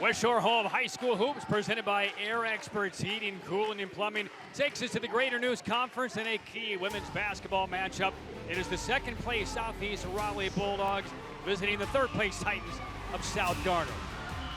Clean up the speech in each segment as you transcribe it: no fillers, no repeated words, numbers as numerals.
West Shore Home High School Hoops, presented by Air Experts Heating, Cooling, and Plumbing, takes us to the Greater News Conference in a key women's basketball matchup. It is the second place Southeast Raleigh Bulldogs visiting the third place Titans of South Garner.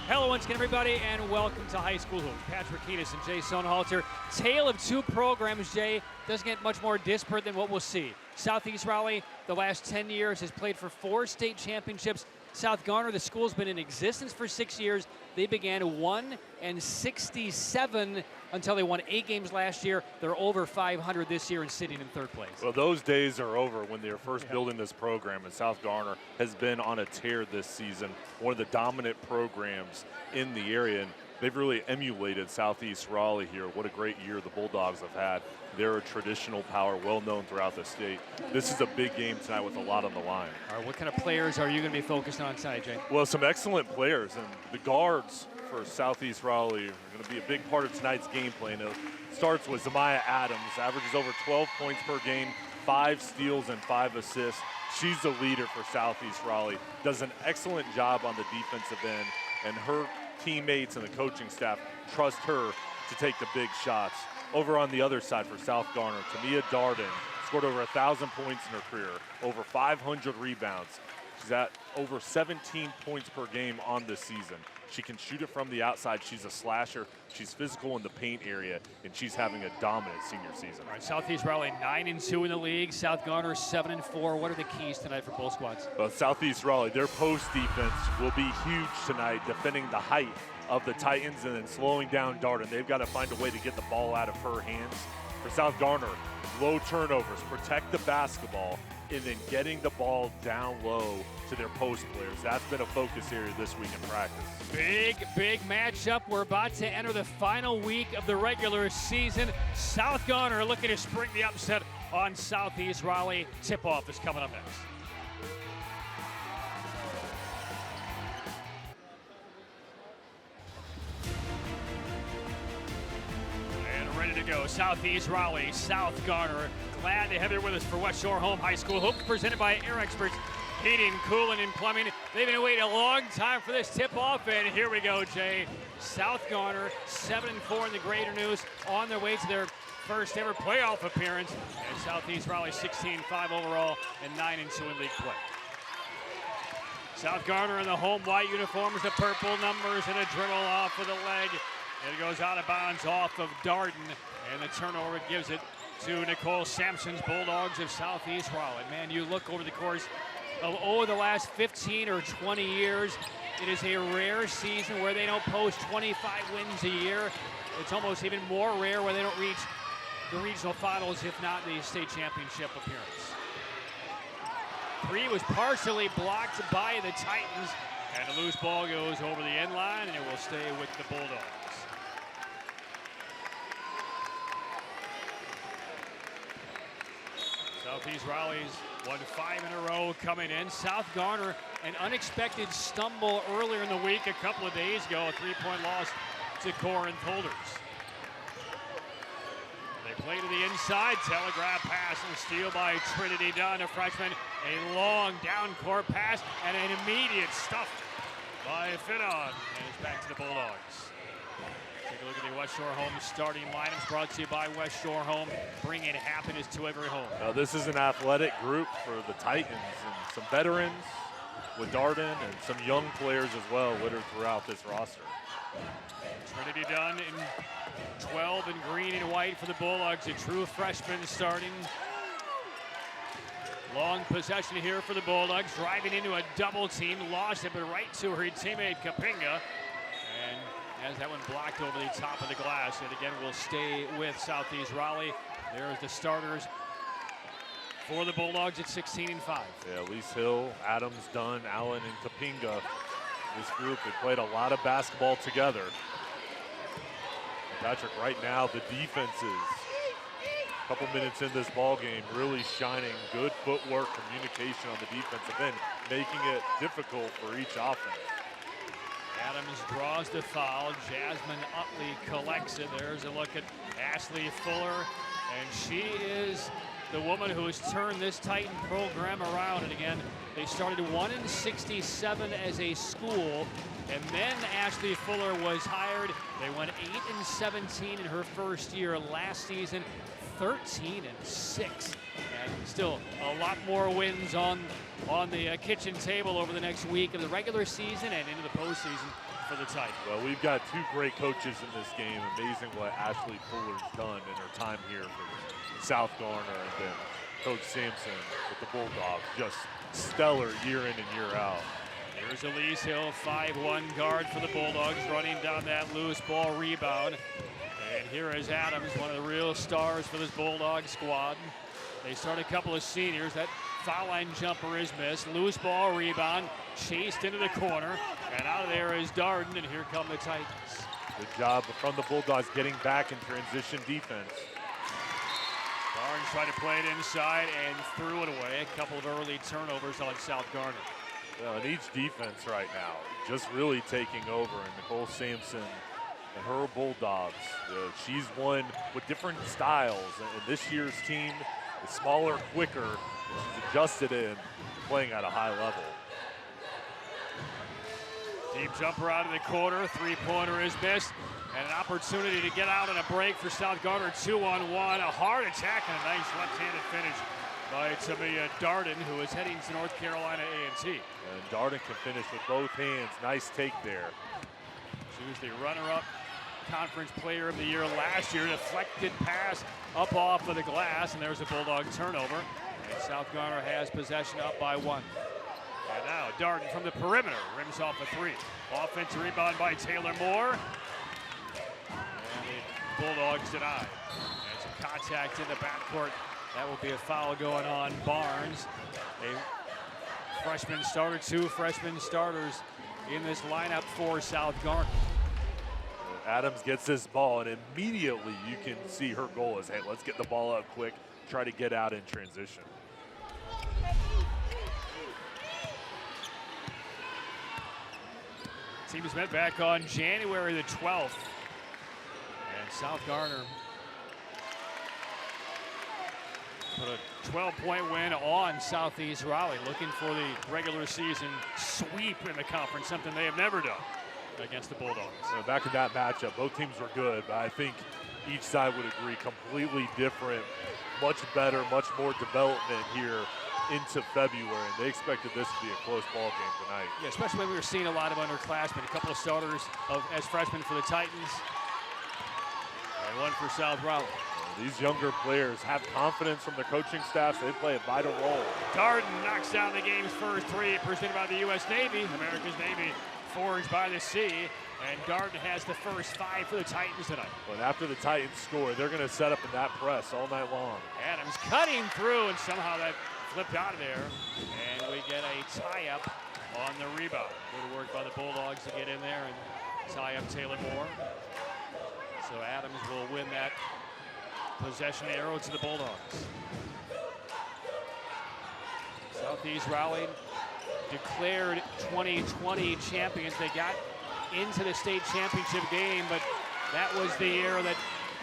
Hello once again, everybody, and welcome to High School Hoops. Patrick Keenis and Jay Sonhalter. Tale of two programs, Jay. Doesn't get much more disparate than what we'll see. Southeast Raleigh, the last 10 years, has played for 4 state championships. South Garner, the school's been in existence for 6 years. They began 1-67 until they won 8 games last year. They're over 500 this year and sitting in third place. Well, those days are over when they were first building this program, and South Garner has been on a tear this season, one of the dominant programs in the area, and they've really emulated Southeast Raleigh here. What a great year the Bulldogs have had. They're a traditional power, well known throughout the state. This is a big game tonight with a lot on the line. All right, what kind of players are you going to be focused on tonight, Jay? Well, some excellent players, and the guards for Southeast Raleigh are going to be a big part of tonight's game plan. It starts with Zamaya Adams, averages over 12 points per game, 5 steals and 5 assists. She's the leader for Southeast Raleigh, does an excellent job on the defensive end, and her teammates and the coaching staff trust her to take the big shots. Over on the other side for South Garner, Tamia Darden scored over 1,000 points in her career, over 500 rebounds. She's at over 17 points per game on this season. She can shoot it from the outside. She's a slasher. She's physical in the paint area, and she's having a dominant senior season. All right, Southeast Raleigh 9-2 in the league. South Garner 7-4. What are the keys tonight for both squads? Well, Southeast Raleigh, their post defense will be huge tonight, defending the height of the Titans and then slowing down Darden. They've got to find a way to get the ball out of her hands. For South Garner, low turnovers, protect the basketball, and then getting the ball down low to their post players. That's been a focus area this week in practice. Big matchup. We're about to enter the final week of the regular season. South Garner looking to spring the upset on Southeast Raleigh. Tip-off is coming up next. Ready to go. Southeast Raleigh, South Garner. Glad to have you with us for West Shore Home High School Hoops, presented by Air Experts Heating, Cooling, and Plumbing. They've been waiting a long time for this tip-off, and here we go, Jay. South Garner, 7-4 in the Greater News, on their way to their first ever playoff appearance. And Southeast Raleigh 16-5 overall and 9-2 in league play. South Garner in the home white uniforms, the purple numbers, and a dribble off with a leg. It goes out of bounds off of Darden, and the turnover gives it to Nicole Sampson's Bulldogs of Southeast Raleigh. Man, you look over the course of the last 15 or 20 years, it is a rare season where they don't post 25 wins a year. It's almost even more rare where they don't reach the regional finals, if not the state championship appearance. 3 was partially blocked by the Titans, and the loose ball goes over the end line, and it will stay with the Bulldogs. Southeast Raleigh's won 5 in a row coming in. South Garner, an unexpected stumble earlier in the week, a couple of days ago, a 3-point loss to Corinth Holders. They play to the inside, telegraph pass and steal by Trinity Dunn, a freshman. A long down court pass and an immediate stuff by Finon, and it's back to the Bulldogs. Take a look at the West Shore Home starting lineups, brought to you by West Shore Home, bringing happiness to every home. This is an athletic group for the Titans, and some veterans with Darden and some young players as well littered throughout this roster. Trinity Dunn in 12 in green and white for the Bulldogs, a true freshman starting. Long possession here for the Bulldogs, driving into a double team, lost it, but right to her teammate Kapinga. And as that one blocked over the top of the glass, and again will stay with Southeast Raleigh. There's the starters for the Bulldogs at 16-5. Yeah, Elise Hill, Adams, Dunn, Allen, and Kapinga. This group, they played a lot of basketball together. And Patrick, right now, the defenses, a couple minutes in this ball game, really shining. Good footwork, communication on the defensive end, making it difficult for each offense. Adams draws the foul. Jasmine Utley collects it. There's a look at Ashley Fuller, and she is the woman who has turned this Titan program around. And again, they started 1-67 as a school, and then Ashley Fuller was hired. They went 8-17 in her first year. Last season, 13-6, and still a lot more wins on the kitchen table over the next week of the regular season and into the postseason for the Titans. Well, we've got two great coaches in this game. Amazing what Ashley Fuller's done in her time here for South Garner, and then Coach Sampson with the Bulldogs. Just stellar year in and year out. Here's Elise Hill, 5'1" guard for the Bulldogs, running down that loose ball rebound. And here is Adams, one of the real stars for this Bulldog squad. They start a couple of seniors. That foul line jumper is missed. Loose ball rebound, chased into the corner, and out of there is Darden, and here come the Titans. Good job from the Bulldogs getting back in transition defense. Barnes tried to play it inside and threw it away. A couple of early turnovers on South Garner. Well, and each defense right now just really taking over, and Nicole Sampson and her Bulldogs, she's won with different styles, and this year's team is smaller, quicker. She's adjusted in, playing at a high level. Deep jumper out of the corner, three-pointer is missed, and an opportunity to get out on a break for South Garner. 2-on-1, a hard attack and a nice left-handed finish by Tamia Darden, who is heading to North Carolina A&T. And Darden can finish with both hands. Nice take there. She was the runner-up Conference Player of the Year last year. Deflected pass up off of the glass, and there's a Bulldog turnover. And South Garner has possession up by 1. And now Darden from the perimeter rims off a 3. Offensive rebound by Taylor Moore. And the Bulldogs denied. And some contact in the backcourt. That will be a foul going on Barnes. A freshman starter, 2 freshman starters in this lineup for South Garner. Adams gets this ball, and immediately you can see her goal is, hey, let's get the ball up quick, try to get out in transition. Teams met back on January the 12th. And South Garner put a 12-point win on Southeast Raleigh, looking for the regular season sweep in the conference, something they have never done against the Bulldogs. So back in that matchup, both teams were good, but I think each side would agree completely different, much better, much more development here into February, and they expected this to be a close ball game tonight. Yeah, especially when we were seeing a lot of underclassmen, a couple of starters as freshmen for the Titans, and one for South Raleigh. These younger players have confidence from their coaching staff, so they play a vital role. Darden knocks down the game's first 3, presented by the U.S. Navy, America's Navy, forged by the sea, and Darden has the first 5 for the Titans tonight. But after the Titans score, they're going to set up in that press all night long. Adams cutting through, and somehow that flipped out of there, and we get a tie-up on the rebound. Good work by the Bulldogs to get in there and tie up Taylor Moore. So Adams will win that possession arrow to the Bulldogs. Southeast Raleigh declared 2020 champions. They got into the state championship game, but that was the year that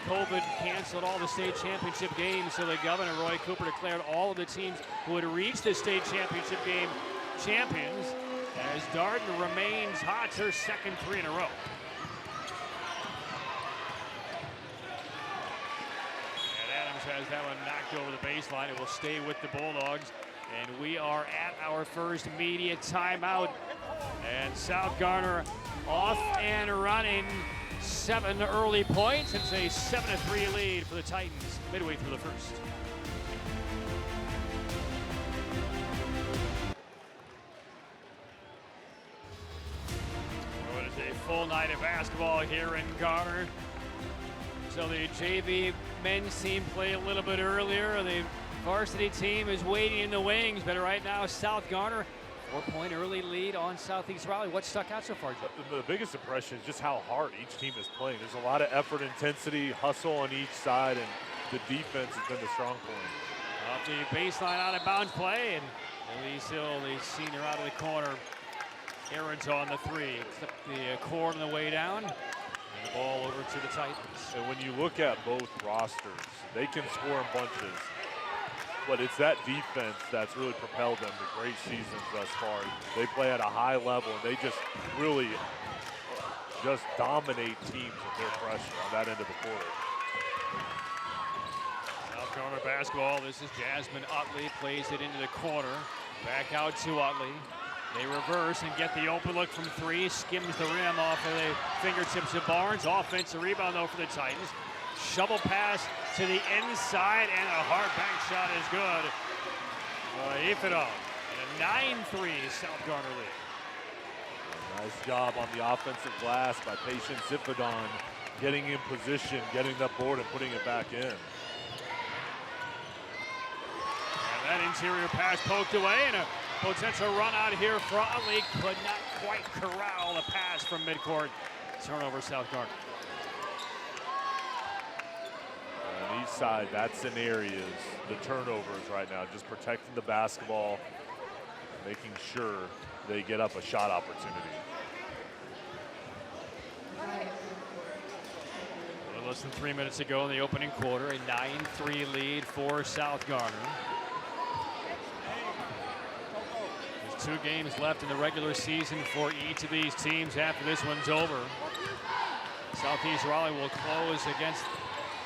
COVID canceled all the state championship games, so the governor, Roy Cooper, declared all of the teams who had reached the state championship game champions, as Darden remains hot. It's her second 3 in a row. And Adams has that one knocked over the baseline. It will stay with the Bulldogs. And we are at our first media timeout. And South Garner off and running. 7 early points. It's a 7-3 lead for the Titans midway through the first. Well, it is a full night of basketball here in Garner. So the JV men's team play a little bit earlier. The varsity team is waiting in the wings, but right now South Garner, 4-point early lead on Southeast Raleigh. What stuck out so far, Joe? The biggest impression is just how hard each team is playing. There's a lot of effort, intensity, hustle on each side, and the defense has been the strong point. Off the baseline, out of bounds play, and Elise Hill, the senior, out of the corner. Aaron's on the 3. Clip the cord on the way down. And the ball over to the Titans. And when you look at both rosters, they can score in bunches. But it's that defense that's really propelled them to great seasons thus far. They play at a high level, and they just really just dominate teams with their pressure on that end of the court. South Garner basketball. This is Jasmine Utley, plays it into the corner. Back out to Utley. They reverse and get the open look from three. Skims the rim off of the fingertips of Barnes. Offensive rebound, though, for the Titans. Shovel pass to the inside, and a hard bank shot is good. Ifedon, and a 9-3 South Garner lead. Nice job on the offensive glass by Patience Ifedon, getting in position, getting that board, and putting it back in. And that interior pass poked away, and a potential run out here for Utley. Could not quite corral the pass from midcourt. Turnover, South Garner. On each side, that scenario is the turnovers right now, just protecting the basketball, making sure they get up a shot opportunity. A little less than 3 minutes ago in the opening quarter, a 9-3 lead for South Garner. There's 2 games left in the regular season for each of these teams after this one's over. Southeast Raleigh will close against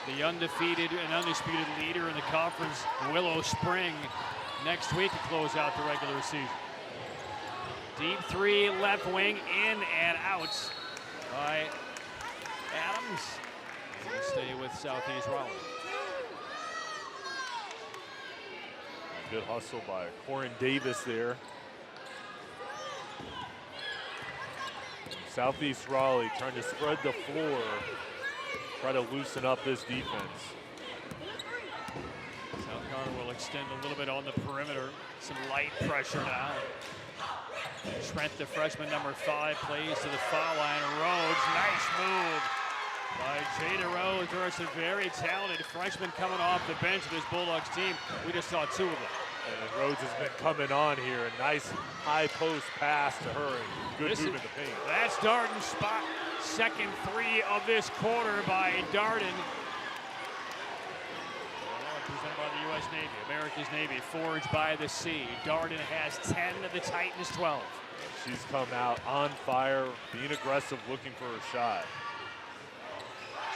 the undefeated and undisputed leader in the conference, Willow Spring, next week to close out the regular season. Deep three, left wing, in and out by Adams. We'll stay with Southeast Raleigh. Good hustle by Corin Davis there. Southeast Raleigh trying to spread the floor, try to loosen up this defense. South Garner will extend a little bit on the perimeter. Some light pressure now. Trent, the freshman, number 5, plays to the foul line. Rhodes, nice move by Jada Rhodes. There's a very talented freshman coming off the bench of this Bulldogs team. We just saw 2 of them. And Rhodes has been coming on here. A nice high post pass to her. And good move in the paint. That's Darden's spot. Second 3 of this quarter by Darden. Presented by the U.S. Navy, America's Navy, forged by the sea. Darden has 10 of the Titans 12. She's come out on fire, being aggressive, looking for her shot.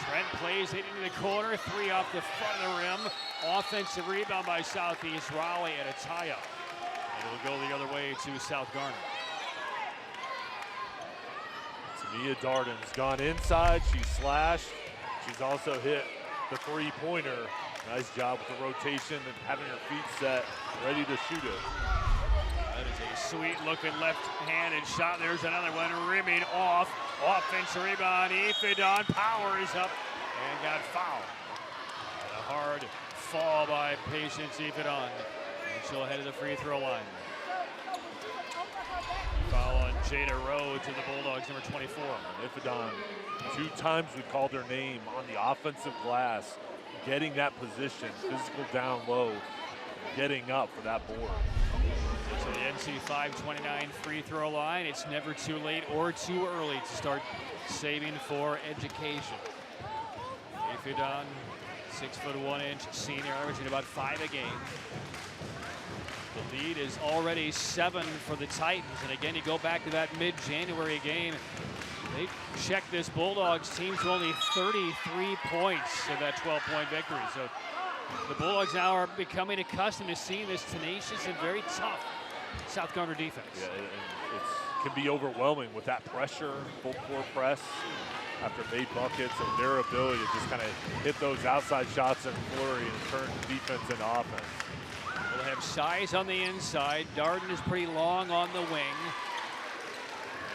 Trent plays it into the corner, 3 off the front of the rim. Offensive rebound by Southeast Raleigh and a tie-up. And it'll go the other way to South Garner. Tamia Darden's gone inside, she slashed. She's also hit the 3-pointer. Nice job with the rotation and having her feet set, ready to shoot it. That is a sweet-looking left-handed shot. There's another one, rimming off. Offensive rebound, Ifedon powers up and got fouled. And a hard fall by Patience Ifedon. And she'll head to the free throw line. Foul on Jada Rhodes to the Bulldogs, number 24. Ifedon, 2 times we called her name on the offensive glass, getting that position, physical down low, getting up for that board. To the NC 529 free throw line. It's never too late or too early to start saving for education. Ifedon, 6'1" senior, averaging about 5 a game. The lead is already 7 for the Titans. And again, you go back to that mid-January game. They checked this Bulldogs team to only 33 points in that 12-point victory. So the Bulldogs now are becoming accustomed to seeing this tenacious and very tough South Garner defense. Yeah, and it can be overwhelming with that pressure, full court press after made buckets, and their ability to just kind of hit those outside shots and flurry and turn defense into offense. We'll have size on the inside. Darden is pretty long on the wing.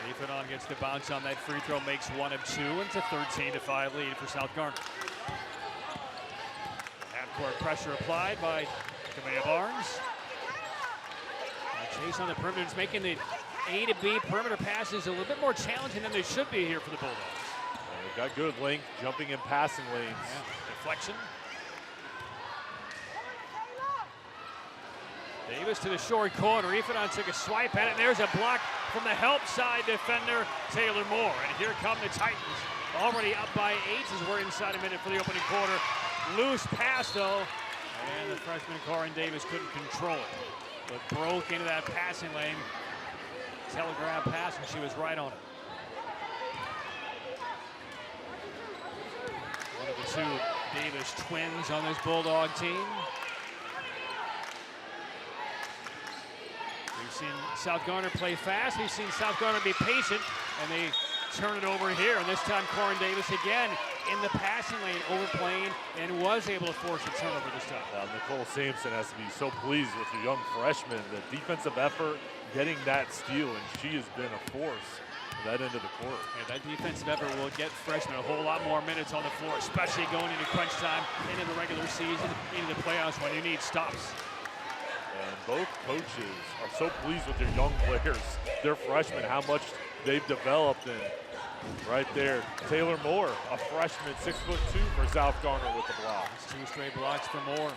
Ifedon gets the bounce on that free throw, makes 1 of 2, and it's a 13-5 lead for South Garner. Half-court pressure applied by Kamea Barnes. Chase on the perimeter is making the A to B perimeter passes a little bit more challenging than they should be here for the Bulldogs. They've got good length, jumping in passing lanes. Yeah. Deflection. Davis to the short corner. Ifedon took a swipe at it. There's a block from the help side defender, Taylor Moore. And here come the Titans. Already up by 8 as we're inside a minute for the opening quarter. Loose pass, though. And the freshman Corin Davis couldn't control it, but broke into that passing lane. Telegraph pass, and she was right on it. One of the two Davis twins on this Bulldog team. We've seen South Garner play fast. We've seen South Garner be patient, and they turn it over here. And this time, Corin Davis again in the passing lane, overplaying, and was able to force a turnover this time. Nicole Sampson has to be so pleased with the young freshman. The defensive effort, getting that steal, and she has been a force at that end of the court. Yeah, that defensive effort will get freshmen a whole lot more minutes on the floor, especially going into crunch time, into the regular season, into the playoffs when you need stops. And both coaches are so pleased with their young players, their freshmen, how much they've developed. And right there, Taylor Moore, a freshman, 6'2" for South Garner with the block. It's 2 straight blocks for Moore.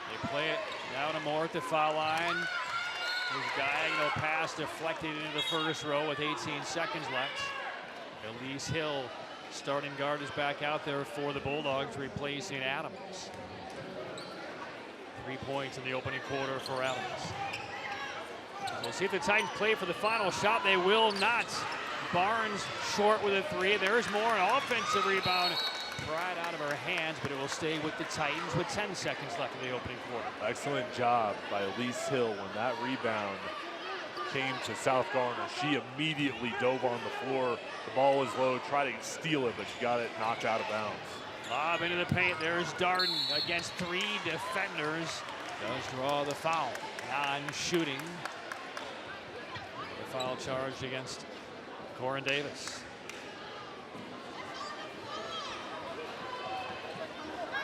They play it now to Moore at the foul line. His diagonal pass deflected into the first row with 18 seconds left. Elise Hill, starting guard, is back out there for the Bulldogs, replacing Adams. 3 points in the opening quarter for Adams. We'll see if the Titans play for the final shot. They will not. Barnes short with a 3. There's more, an offensive rebound right out of her hands, but it will stay with the Titans with 10 seconds left in the opening quarter. Excellent job by Elise Hill. When that rebound came to South Garner, she immediately dove on the floor. The ball was low, tried to steal it, but she got it knocked out of bounds. Lob into the paint. There's Darden against 3 defenders. Does draw the foul. Non-shooting. The foul charged against Corin Davis.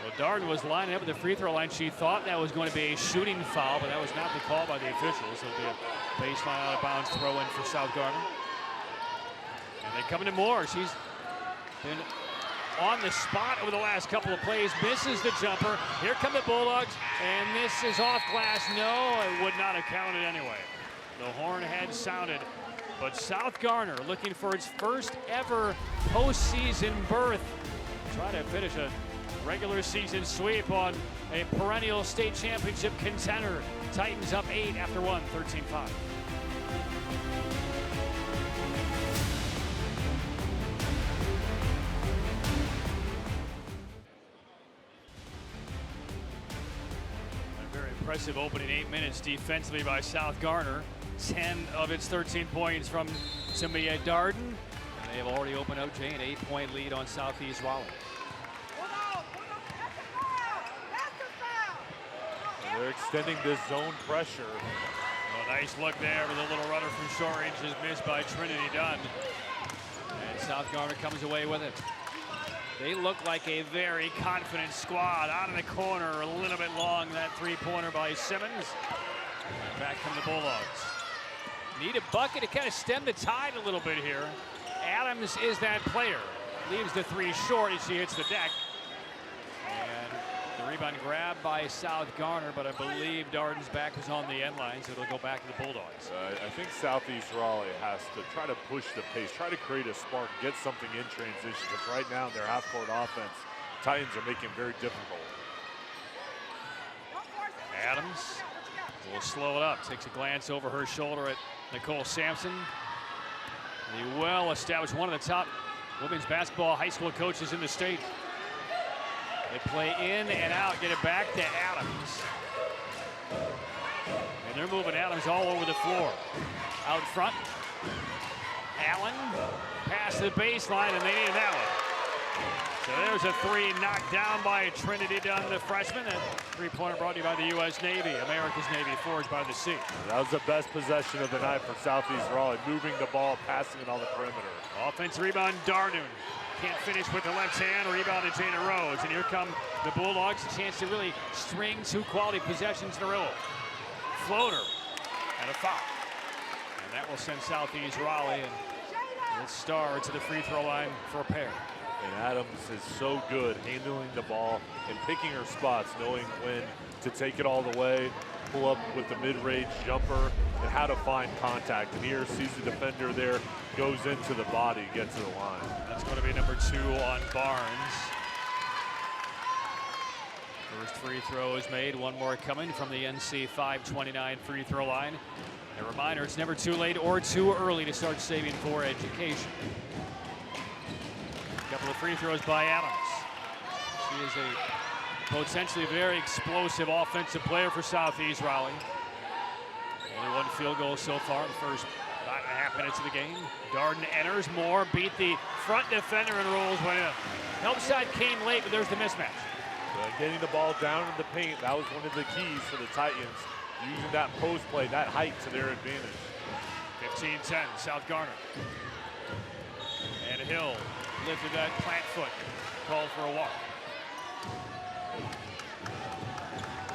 Well, Darden was lining up at the free throw line. She thought that was going to be a shooting foul, but that was not the call by the officials. It'll be a baseline out of bounds throw in for South Garner. And they come into Moore. She's been on the spot over the last couple of plays. Misses the jumper. Here come the Bulldogs, and this is off glass. No, it would not have counted anyway. The horn had sounded. But South Garner looking for its first ever postseason berth. Try to finish a regular season sweep on a perennial state championship contender. Titans up 8 after 1, 13-5. A very impressive opening 8 minutes defensively by South Garner. 10 of its 13 points from Tamia Darden. And they have already opened up, Jay, an 8-point lead on Southeast Raleigh. And they're extending this zone pressure. A nice look there with a little runner from short range is missed by Trinity Dunn. And South Garner comes away with it. They look like a very confident squad. Out in the corner, a little bit long, that 3-pointer by Simmons. And back come the Bulldogs. Need a bucket to kind of stem the tide a little bit here. Adams is that player. Leaves the 3 short as she hits the deck. And the rebound grabbed by South Garner, but I believe Darden's back was on the end line, so it'll go back to the Bulldogs. I think Southeast Raleigh has to try to push the pace, try to create a spark, get something in transition, because right now in their half-court offense, Titans are making it very difficult. Adams will slow it up, takes a glance over her shoulder at Nicole Sampson, the well-established, one of the top women's basketball high school coaches in the state. They play in and out, get it back to Adams. And they're moving Adams all over the floor. Out front, Allen, past the baseline, and they needed that one. So there's a 3 knocked down by Trinity Dunn, the freshman. And 3-pointer brought to you by the U.S. Navy, America's Navy, forged by the sea. That was the best possession of the night for Southeast Raleigh, moving the ball, passing it on the perimeter. Offensive rebound, Darden. Can't finish with the left hand. Rebound to Jana Rose. And here come the Bulldogs. A chance to really string 2 quality possessions in a row. Floater and a foul. And that will send Southeast Raleigh and its star to the free throw line for a pair. And Adams is so good handling the ball and picking her spots, knowing when to take it all the way, pull up with the mid-range jumper, and how to find contact. And here sees the defender there, goes into the body, gets to the line. That's going to be number 2 on Barnes. First free throw is made. One more coming from the NC 529 free throw line. A reminder, it's never too late or too early to start saving for education. A couple of free throws by Adams. She is a potentially very explosive offensive player for Southeast Raleigh. Only one field goal so far in the first 5.5 minutes of the game. Darden enters. Moore beat the front defender and rolls one in. Help side came late, but there's the mismatch. Getting the ball down in the paint, that was one of the keys for the Titans. Using that post play, that height to their advantage. 15-10, South Garner. And Hill lifted that plant foot, called for a walk.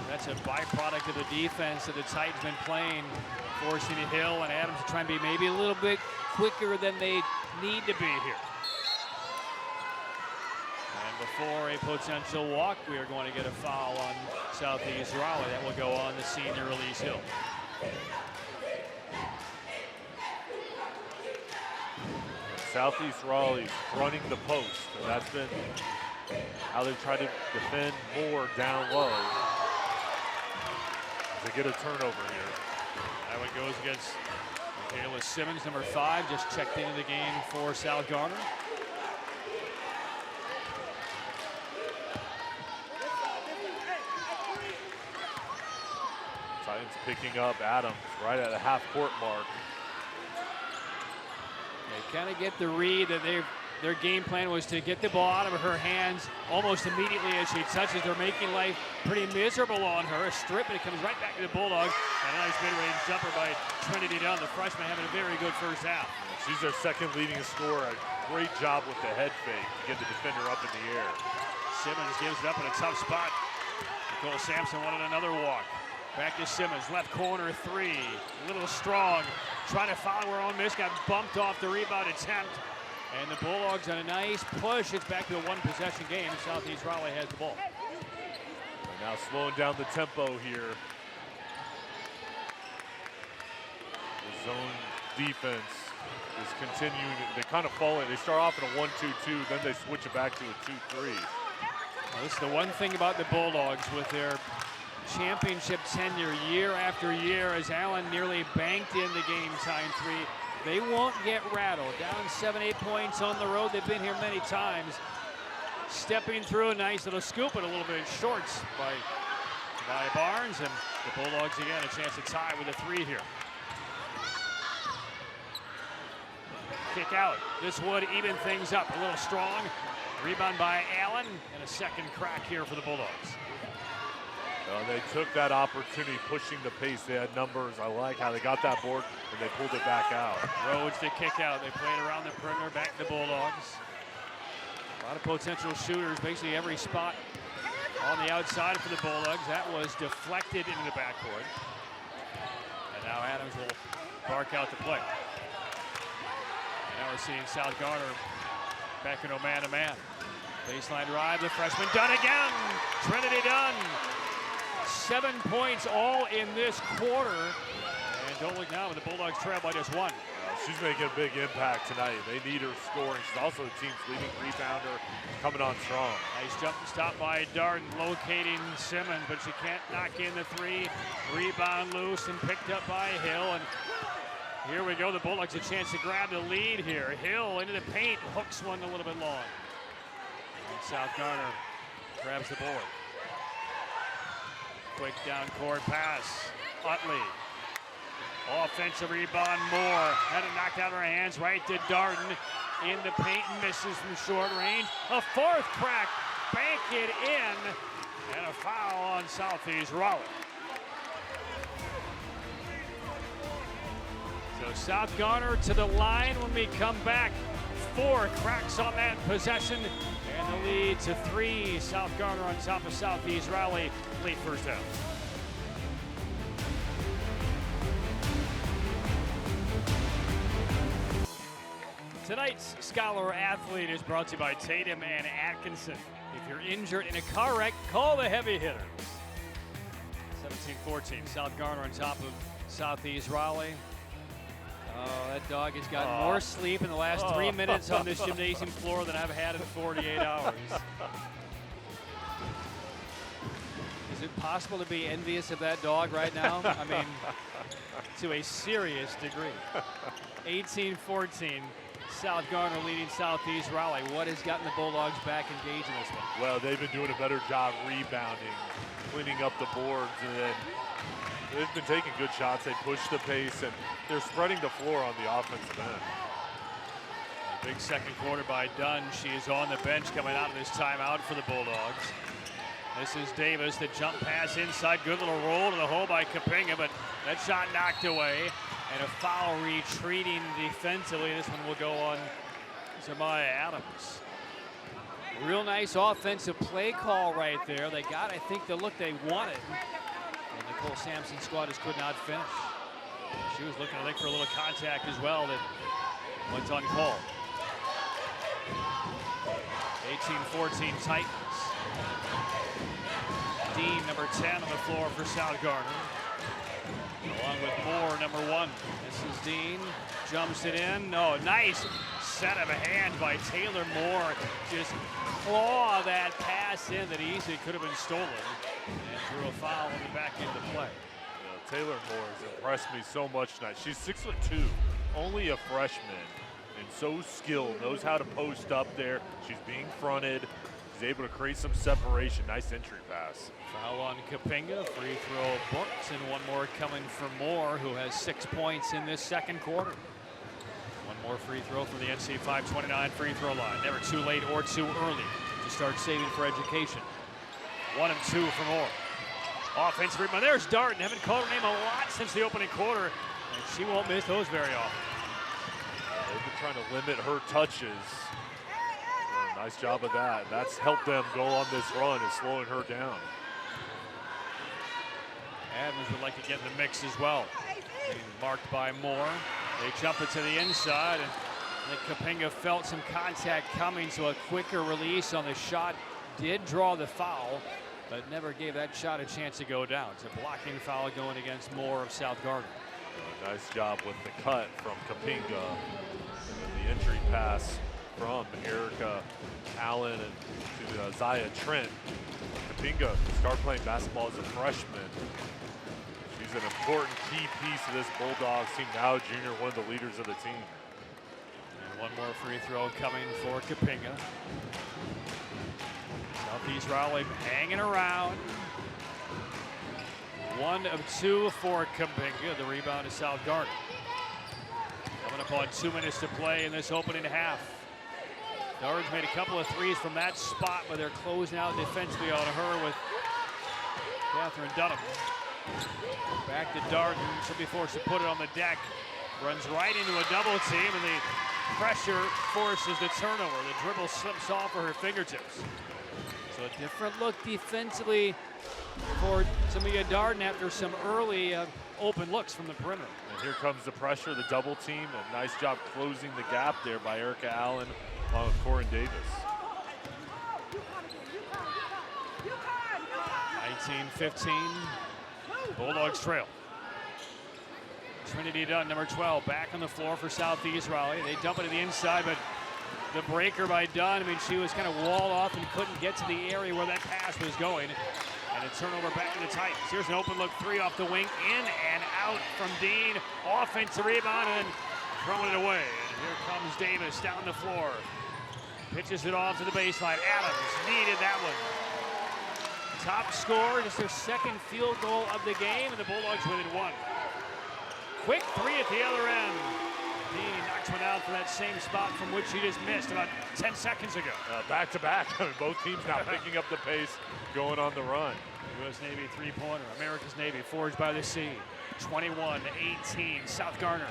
That's a byproduct of the defense that the Titans been playing, forcing Hill and Adams to try and be maybe a little bit quicker than they need to be here. And before a potential walk, we are going to get a foul on Southeast Raleigh. That will go on the senior Elise Hill. Southeast Raleigh's running the post, and that's been how they try to defend more down low. They get a turnover here. That one goes against Michaela Simmons, number 5, just checked into the game for South Garner. Titans picking up Adams right at the half-court mark. They kind of get the read that their game plan was to get the ball out of her hands almost immediately as she touches. They're making life pretty miserable on her. A strip, and it comes right back to the Bulldogs. And a nice mid-range jumper by Trinity Dunn, the freshman, having a very good first half. She's their second leading scorer. A great job with the head fake to get the defender up in the air. Simmons gives it up in a tough spot. Nicole Sampson wanted another walk. Back to Simmons, left corner 3. A little strong, trying to follow her own miss, got bumped off the rebound attempt. And the Bulldogs on a nice push. It's back to a one-possession game. Southeast Raleigh has the ball. And now slowing down the tempo here. The zone defense is continuing. They kind of fall in. They start off in a 1-2-2, then they switch it back to a 2-3. Well, this is the one thing about the Bulldogs with their championship tenure year after year, as Allen nearly banked in the game-tying 3. They won't get rattled. Down 7-8 points on the road. They've been here many times. Stepping through a nice little scoop and a little bit of shorts by Barnes, and the Bulldogs again a chance to tie with a 3 here. Kick out. This would even things up. A little strong. Rebound by Allen, and a second crack here for the Bulldogs. They took that opportunity, pushing the pace. They had numbers. I like how they got that board, and they pulled it back out. Rhodes to kick out. They played around the perimeter, back to the Bulldogs. A lot of potential shooters, basically every spot on the outside for the Bulldogs. That was deflected into the backcourt. And now Adams will bark out the play. And now we're seeing South Garner back in a man-to-man. Baseline drive, the freshman Dunn again. Trinity Dunn. 7 points all in this quarter. And don't look now, the Bulldogs trail by just 1. She's making a big impact tonight. They need her scoring. She's also the team's leading rebounder, coming on strong. Nice jump and stop by Darden, locating Simmons, but she can't knock in the 3. Rebound loose and picked up by Hill. And here we go. The Bulldogs a chance to grab the lead here. Hill into the paint, hooks one a little bit long. And South Garner grabs the board. Quick down court pass. Utley. Offensive rebound, Moore. Had it knocked out of her hands, right to Darden. In the paint, misses from short range. A 4th crack, bank it in. And a foul on Southeast Raleigh. So South Garner to the line when we come back. 4 cracks on that possession. And the lead to 3. South Garner on top of Southeast Raleigh. Late first half. Tonight's Scholar Athlete is brought to you by Tatum and Atkinson. If you're injured in a car wreck, call the heavy hitters. 17-14, South Garner on top of Southeast Raleigh. Oh, that dog has gotten more sleep in the last 3 minutes on this gymnasium floor than I've had in 48 hours. Is it possible to be envious of that dog right now? I mean, to a serious degree. 18-14. South Garner leading Southeast Raleigh. What has gotten the Bulldogs back engaged in this one? Well, they've been doing a better job rebounding, cleaning up the boards, and then they've been taking good shots. They push the pace, and they're spreading the floor on the offensive end. A big second quarter by Dunn. She is on the bench coming out of this timeout for the Bulldogs. This is Davis. The jump pass inside. Good little roll to the hole by Kapinga, but that shot knocked away. And a foul retreating defensively. This one will go on Zamaya Adams. Real nice offensive play call right there. They got, I think, the look they wanted. And Nicole Sampson's squad just could not finish. She was looking, I think, for a little contact as well that went uncalled. 18-14 Titans. Dean, number 10 on the floor for South Garner. Along with Moore, number 1. This is Dean, jumps it in. Oh, nice set of hands by Taylor Moore. Just claw that pass in that easily could have been stolen. And drew a foul on the back end of play. Yeah, Taylor Moore has impressed me so much tonight. She's 6'2", only a freshman, and so skilled, knows how to post up there. She's being fronted. She's able to create some separation. Nice entry pass. Foul on Kapinga, free throw booked, and one more coming for Moore, who has 6 points in this second quarter. One more free throw for the NC 529 free throw line. Never too late or too early to start saving for education. 1 and 2 for Moore. Offensive rebound. There's Darden. Haven't called her name a lot since the opening quarter, and she won't miss those very often. They've been trying to limit her touches. Nice job of that. That's helped them go on this run, is slowing her down. Adams would like to get in the mix as well. Being marked by Moore. They jump it to the inside, and I think Kapinga felt some contact coming, so a quicker release on the shot did draw the foul, but never gave that shot a chance to go down. It's a blocking foul going against Moore of South Garner. Nice job with the cut from Kapinga. And the entry pass from Erica Allen and to Zaya Trent. Kapinga started playing basketball as a freshman. She's an important key piece of this Bulldogs team. Now junior, one of the leaders of the team. And one more free throw coming for Kapinga. Southeast Raleigh hanging around. 1 of 2 for Kapinga. The rebound is South Garner. Coming up on 2 minutes to play in this opening half. Darden's made a couple of threes from that spot, but they're closing out defensively on her with Catherine Dunham. Back to Darden. She'll be forced to put it on the deck. Runs right into a double team, and the pressure forces the turnover. The dribble slips off of her fingertips. So a different look defensively for Tamia Darden after some early open looks from the perimeter. And here comes the pressure, the double team. A nice job closing the gap there by Erica Allen on Corin Davis. 19-15. Bulldogs trail. Trinity Dunn, number 12, back on the floor for Southeast Raleigh. They dump it to the inside, but the breaker by Dunn, I mean, she was kind of walled off and couldn't get to the area where that pass was going. And a turnover back to the Titans. Here's an open look 3 off the wing, in and out from Dean. Offensive rebound and throwing it away. And here comes Davis down the floor. Pitches it off to the baseline. Adams needed that one. Top scorer, just their second field goal of the game, and the Bulldogs win it 1. Quick 3 at the other end. Dean knocks one out for that same spot from which he just missed about 10 seconds ago. Back to back. Both teams now picking up the pace, going on the run. U.S. Navy three-pointer. America's Navy forged by the sea. 21-18. South Garner.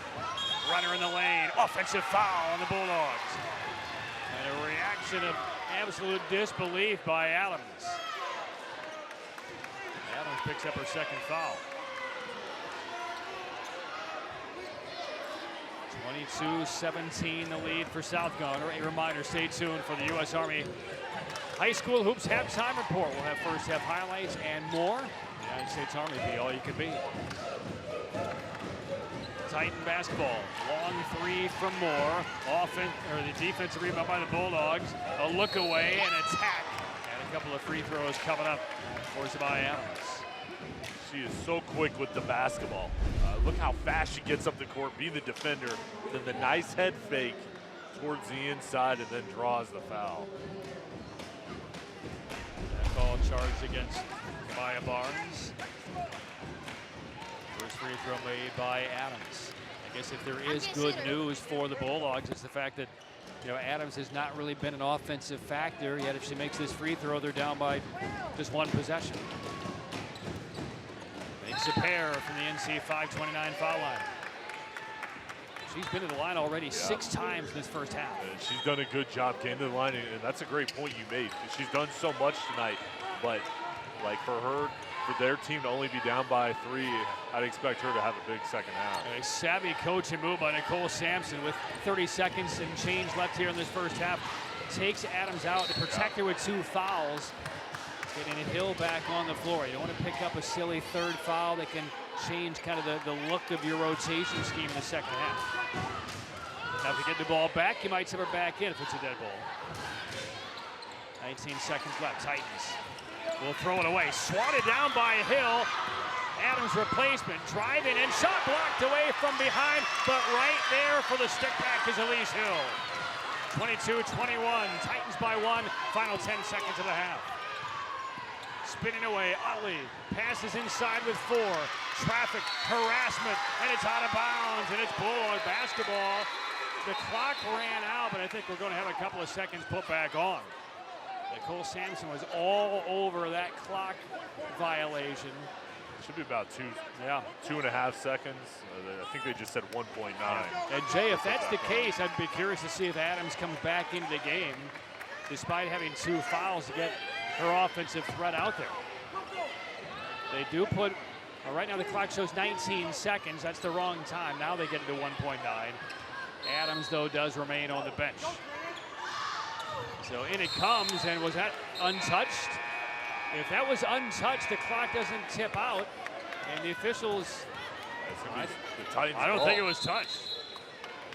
Runner in the lane. Offensive foul on the Bulldogs. And a reaction of absolute disbelief by Adams. Adams picks up her second foul. 22-17 the lead for South Garner. A reminder, stay tuned for the U.S. Army High School Hoops halftime report. We'll have first half highlights and more. The United States Army be all you can be. Titan basketball. Long 3 from Moore. The defensive rebound by the Bulldogs. A look away and attack. And a couple of free throws coming up for Zamiah Adams. She is so quick with the basketball. Look how fast she gets up the court, being the defender. Then the nice head fake towards the inside and then draws the foul. That call charged against Maya Barnes. First free throw made by Adams. I guess if there is good news for the Bulldogs, it's the fact that Adams has not really been an offensive factor, yet if she makes this free throw, they're down by just one possession. Makes a pair from the NC 5:29 foul line. She's been to the line already 6 times in this first half. And she's done a good job getting to the line, and that's a great point you made. She's done so much tonight, but like for their team to only be down by 3, I'd expect her to have a big second half. A savvy coaching move by Nicole Sampson with 30 seconds and change left here in this first half. Takes Adams out to protect her with 2 fouls. Getting Hill back on the floor. You don't want to pick up a silly 3rd foul that can change kind of the look of your rotation scheme in the second half. Now if you get the ball back, you might tip her back in if it's a dead ball. 19 seconds left. Titans will throw it away. Swatted down by Hill. Adams' replacement. Driving and shot blocked away from behind, but right there for the stick back is Elise Hill. 22-21. Titans by 1. Final 10 seconds of the half. Spinning away, Utley passes inside with 4. Traffic, harassment, and it's out of bounds, and it's Bulldog basketball. The clock ran out, but I think we're going to have a couple of seconds put back on. Nicole Sampson was all over that clock violation. Should be about 2.5 seconds. I think they just said 1.9. And Jay, if that's the case, I'd be curious to see if Adams comes back into the game, despite having 2 fouls to get her offensive threat out there. They do put, right now the clock shows 19 seconds. That's the wrong time. Now they get it to 1.9. Adams, though, does remain on the bench. So in it comes, and was that untouched? If that was untouched, the clock doesn't tip out, and the officials, I don't think it was touched.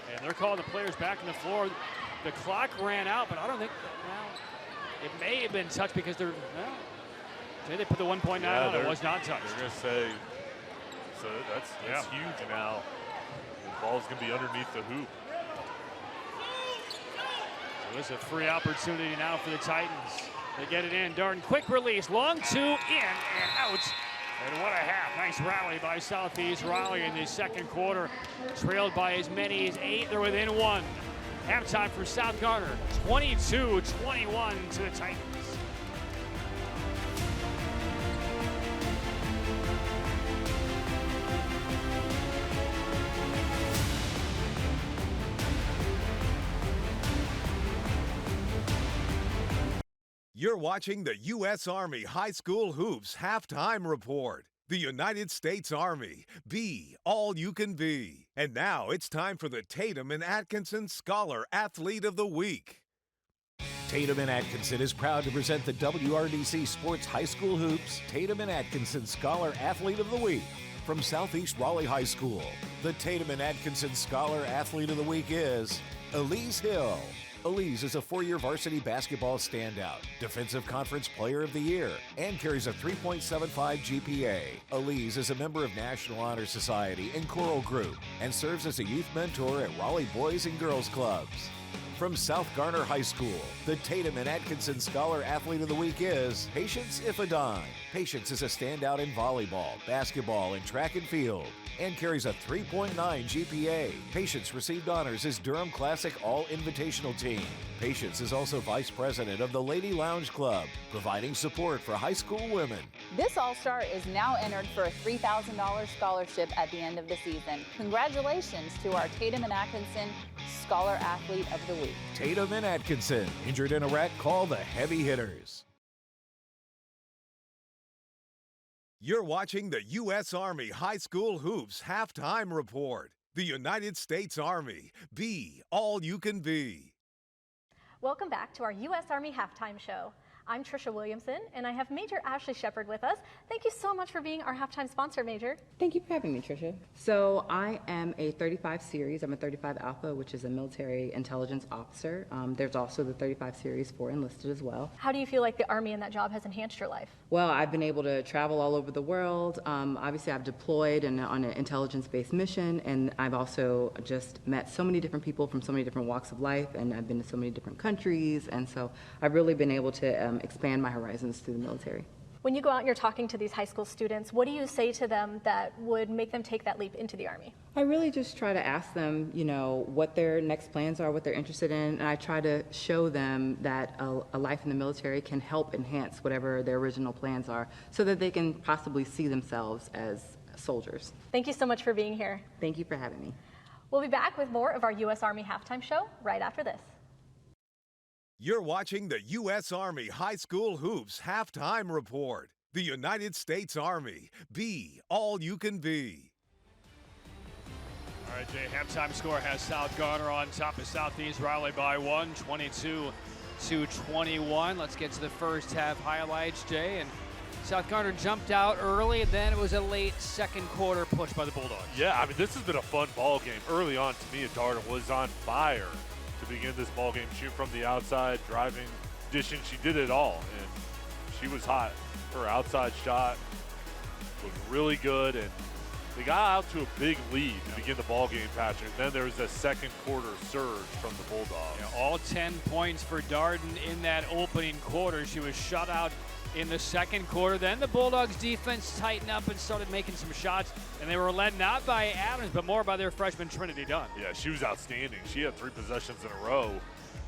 And they're calling the players back on the floor. The clock ran out, but I don't think, it may have been touched because they put the 1.9 on. It was not touched. They're going to say, so that's huge now. The ball's going to be underneath the hoop. So this is a free opportunity now for the Titans. They get it in. Darden, quick release. Long 2, in and out. And what a half. Nice rally by Southeast Raleigh in the second quarter. Trailed by as many as 8. They're within 1. Halftime for South Garner, 22-21 to the Titans. You're watching the U.S. Army High School Hoops Halftime Report. The United States Army, be all you can be. And now it's time for the Tatum and Atkinson Scholar Athlete of the Week. Tatum and Atkinson is proud to present the WRDC Sports High School Hoops Tatum and Atkinson Scholar Athlete of the Week from Southeast Raleigh High School. The Tatum and Atkinson Scholar Athlete of the Week is Elise Hill. Elise is a 4-year varsity basketball standout, Defensive Conference Player of the Year, and carries a 3.75 GPA. Elise is a member of National Honor Society and Choral Group and serves as a youth mentor at Raleigh Boys and Girls Clubs. From South Garner High School, the Tatum and Atkinson Scholar Athlete of the Week is Patience Ifadine. Patience is a standout in volleyball, basketball, and track and field, and carries a 3.9 GPA. Patience received honors as Durham Classic All-Invitational Team. Patience is also Vice President of the Lady Lounge Club, providing support for high school women. This All-Star is now entered for a $3,000 scholarship at the end of the season. Congratulations to our Tatum and Atkinson Scholar Athlete of the Week. Tatum and Atkinson, injured in a wreck, call the heavy hitters. You're watching the U.S. Army High School Hoops Halftime Report. The United States Army, be all you can be. Welcome back to our U.S. Army Halftime Show. I'm Trisha Williamson, and I have Major Ashley Shepard with us. Thank you so much for being our halftime sponsor, Major. Thank you for having me, Trisha. So I am a 35 series. I'm a 35 Alpha, which is a military intelligence officer. There's also the 35 series for enlisted as well. How do you feel like the Army and that job has enhanced your life? Well, I've been able to travel all over the world. Obviously, I've deployed on an intelligence-based mission, and I've also just met so many different people from so many different walks of life, and I've been to so many different countries, and so I've really been able to expand my horizons through the military. When you go out and you're talking to these high school students, what do you say to them that would make them take that leap into the Army? I really just try to ask them, what their next plans are, what they're interested in, and I try to show them that a life in the military can help enhance whatever their original plans are so that they can possibly see themselves as soldiers. Thank you so much for being here. Thank you for having me. We'll be back with more of our U.S. Army halftime show right after this. You're watching the U.S. Army High School Hoops Halftime Report. The United States Army. Be all you can be. All right, Jay, halftime score has South Garner on top of Southeast Raleigh by 1, 22-21. Let's get to the first half highlights, Jay. And South Garner jumped out early, and then it was a late second quarter push by the Bulldogs. Yeah, I mean, this has been a fun ball game. Early on, Tamia Darden was on fire to begin this ball game. Shooting from the outside, driving, dishing. She did it all, and she was hot. Her outside shot was really good, and they got out to a big lead to begin the ball game, Patrick. Then there was a second quarter surge from the Bulldogs. Yeah, all 10 points for Darden in that opening quarter. She was shut out in the second quarter. Then the Bulldogs defense tightened up and started making some shots, and they were led not by Adams, but more by their freshman Trinity Dunn. Yeah, she was outstanding. She had 3 possessions in a row.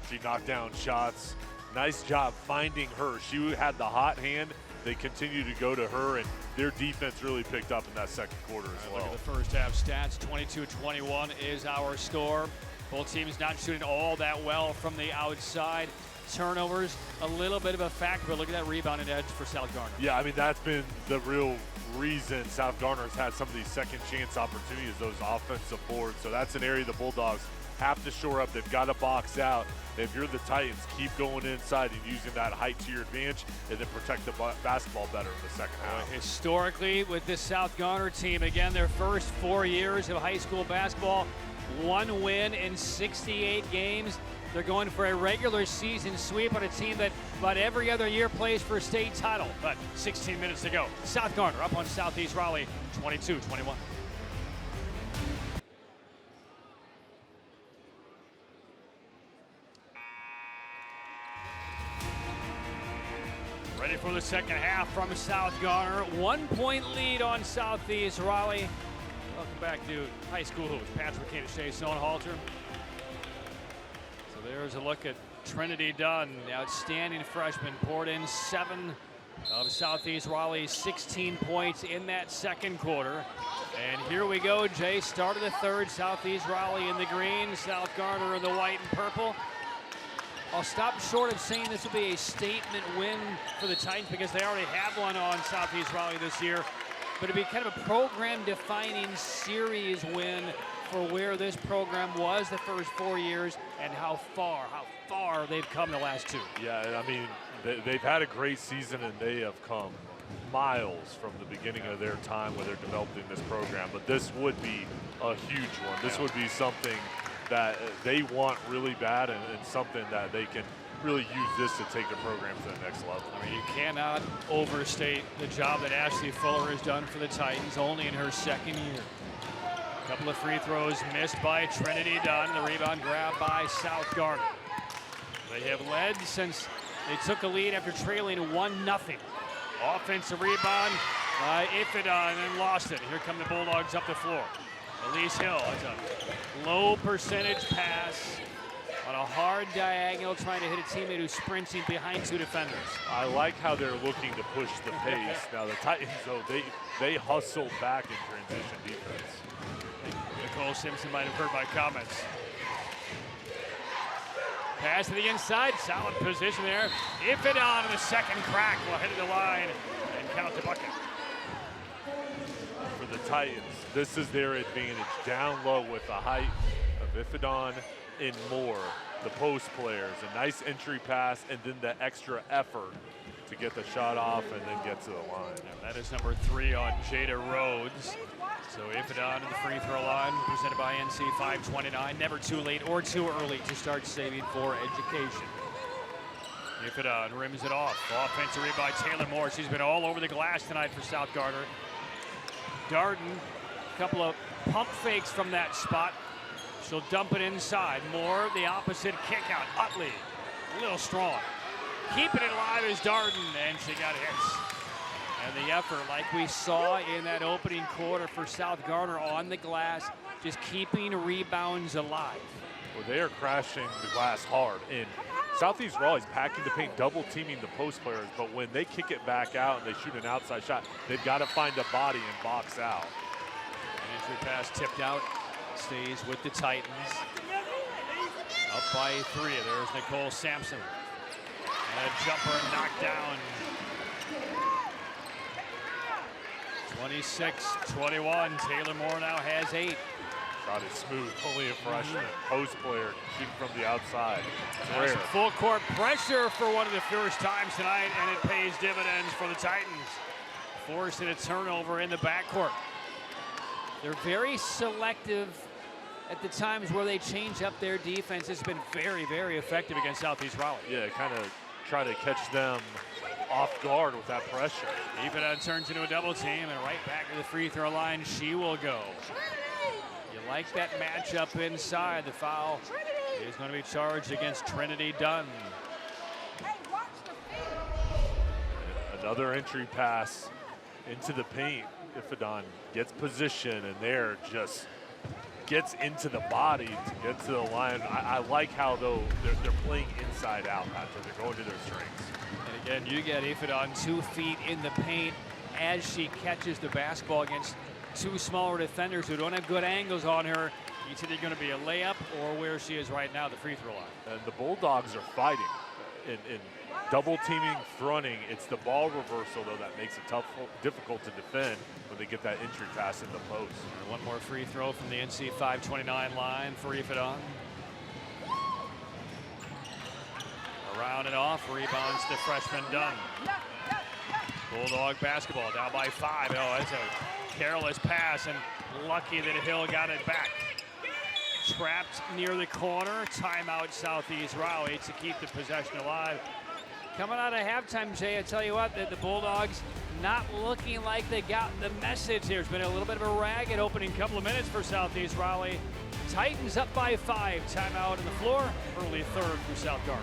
She knocked down shots. Nice job finding her. She had the hot hand. They continued to go to her, and their defense really picked up in that second quarter as well. Look at the first half stats. 22-21 is our score. Both teams not shooting all that well from the outside. Turnovers, a little bit of a factor, but look at that rebounding edge for South Garner. Yeah, I mean, that's been the real reason South Garner has had some of these second chance opportunities, those offensive boards. So that's an area the Bulldogs have to shore up. They've got to box out. If you're the Titans, keep going inside and using that height to your advantage, and then protect the basketball better in the second half. Historically, with this South Garner team, again, their first 4 years of high school basketball, 1 win in 68 games. They're going for a regular season sweep on a team that about every other year plays for a state title. But 16 minutes to go. South Garner up on Southeast Raleigh, 22-21. Ready for the second half from South Garner. 1 point lead on Southeast Raleigh. Welcome back to High School Hoops. Patrick McKay, Shea Stonehalter. So there's a look at Trinity Dunn, the outstanding freshman, poured in 7 of Southeast Raleigh's 16 points in that second quarter. And here we go, Jay. Start of the third. Southeast Raleigh in the green, South Garner in the white and purple. I'll stop short of saying this will be a statement win for the Titans because they already have one on Southeast Raleigh this year. But it'd be kind of a program-defining series win for where this program was the first 4 years and how far they've come the last 2. Yeah, I mean, they've had a great season, and they have come miles from the beginning of their time where they're developing this program. But this would be a huge one. This would be something that they want really bad, and something that they can really use this to take the program to the next level. I mean, you cannot overstate the job that Ashley Fuller has done for the Titans only in her second year. A couple of free throws missed by Trinity Dunn. The rebound grabbed by South Garner. They have led since they took a lead after trailing 1-0. Offensive rebound by Ifidon and lost it. Here come the Bulldogs up the floor. Elise Hill, it's a low percentage pass on a hard diagonal, trying to hit a teammate who's sprinting behind 2 defenders. I like how they're looking to push the pace. Now the Titans, though, they hustle back in transition defense. Nicole Simpson might have heard my comments. Pass to the inside, solid position there. Ifidon in the second crack will hit the line and count the bucket. For the Titans, this is their advantage. Down low with the height of Ifidon in more, the post players. A nice entry pass and then the extra effort to get the shot off and then get to the line. And that is number 3 on Jada Rhodes. So Ifedon to the free throw line, presented by NC 529. Never too late or too early to start saving for education. Ifedon rims it off. Offensive rebound by Taylor Moore. She's been all over the glass tonight for South Garner. Darden, a couple of pump fakes from that spot. She'll dump it inside. Moore, the opposite kick out. Utley, a little strong. Keeping it alive is Darden, and she got hits. And the effort, like we saw in that opening quarter for South Garner on the glass, just keeping rebounds alive. Well, they are crashing the glass hard. And Southeast Raleigh's packing the paint, double teaming the post players, but when they kick it back out and they shoot an outside shot, they've got to find a body and box out. An entry pass tipped out, stays with the Titans. Up by 3, there's Nicole Sampson. And a jumper knocked down. 26-21, Taylor Moore now has 8. Shot is smooth, only a freshman. Post player shooting from the outside. It's rare. Full court pressure for one of the first times tonight, and it pays dividends for the Titans. Forcing a turnover in the backcourt. They're very selective at the times where they change up their defense. It's been very, very effective against Southeast Raleigh. Yeah, kind of try to catch them off guard with that pressure. Ifedon turns into a double team, and right back to the free throw line she will go. You like that matchup inside. The foul is going to be charged against Trinity Dunn. Another entry pass into the paint. Ifedon gets position, and there just gets into the body to get to the line. I like how, though, they're playing inside out, Patrick. They're going to their strengths. And again, you get Ifedon 2 feet in the paint as she catches the basketball against 2 smaller defenders who don't have good angles on her. It's either going to be a layup or where she is right now, the free throw line. And the Bulldogs are fighting in double teaming, fronting. It's the ball reversal, though, that makes it difficult to defend when they get that entry pass in the post. And one more free throw from the NC 529 line for Ifedon. Around and off, rebounds the freshman Dunn. Bulldog basketball down by 5. Oh, that's a careless pass, and lucky that Hill got it back. Trapped near the corner. Timeout Southeast Raleigh to keep the possession alive. Coming out of halftime, Jay, I tell you what, the Bulldogs not looking like they got the message here. It's been a little bit of a ragged opening couple of minutes for Southeast Raleigh. Titans up by 5. Timeout on the floor. Early third for South Garner.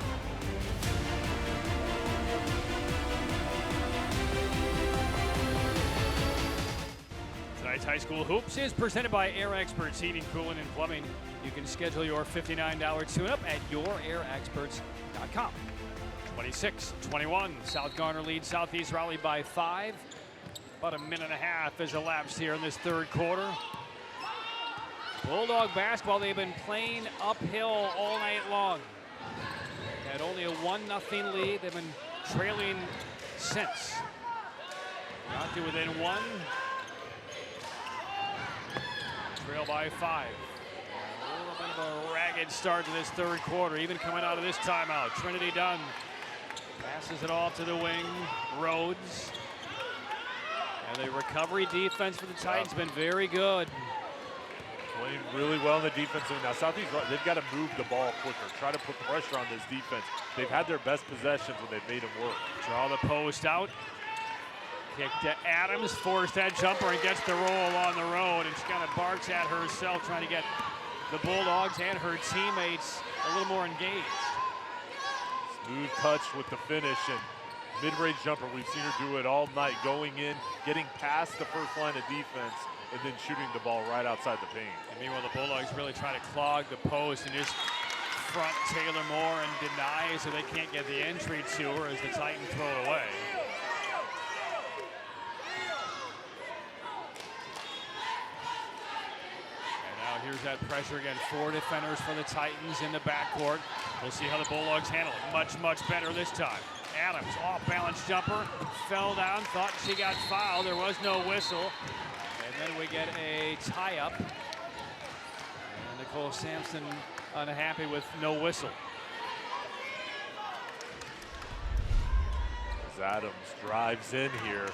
Tonight's High School Hoops is presented by Air Experts Heating, Cooling, and Plumbing. You can schedule your $59 tune-up at yourairexperts.com. 26-21, South Garner leads Southeast Raleigh by 5. About a minute and a half has elapsed here in this third quarter. Bulldog basketball, they've been playing uphill all night long. Had only a 1-0 lead. They've been trailing since. Got to within 1. Trail by 5. A little bit of a ragged start to this third quarter, even coming out of this timeout. Trinity Dunn passes it off to the wing. Rhodes. And the recovery defense for the Titans has been very good. Playing really well in the defensive. Now, Southeast, they've got to move the ball quicker. Try to put pressure on this defense. They've had their best possessions when they've made them work. Draw the post out. Kick to Adams, forced that jumper and gets the roll on the road, and she kind of barks at herself, trying to get the Bulldogs and her teammates a little more engaged. Smooth touch with the finish, and mid-range jumper. We've seen her do it all night, going in, getting past the first line of defense, and then shooting the ball right outside the paint. And meanwhile, the Bulldogs really try to clog the post and just front Taylor Moore and deny so they can't get the entry to her as the Titans throw it away. Here's that pressure again. 4 defenders for the Titans in the backcourt. We'll see how the Bulldogs handle it. Much, much better this time. Adams, off-balance jumper, fell down, thought she got fouled. There was no whistle. And then we get a tie-up. And Nicole Sampson unhappy with no whistle. As Adams drives in here.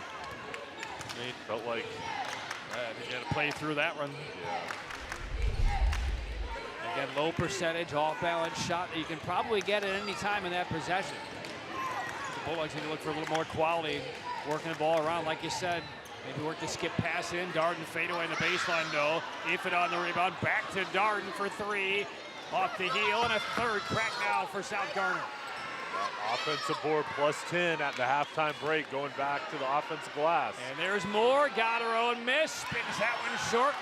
They Felt like, they got to play through that one. yeah. Again, low percentage, off-balance shot that you can probably get at any time in that possession. The Bulldogs need to look for a little more quality, working the ball around, like you said. Maybe work the skip pass in. Darden fadeaway in the baseline, no. Ifit on the rebound, back to Darden for three. Off the heel, and a third crack now for South Garner. Offensive board plus 10 at the halftime break, going back to the offensive glass. And there's more. Got her own miss. Spins that one short.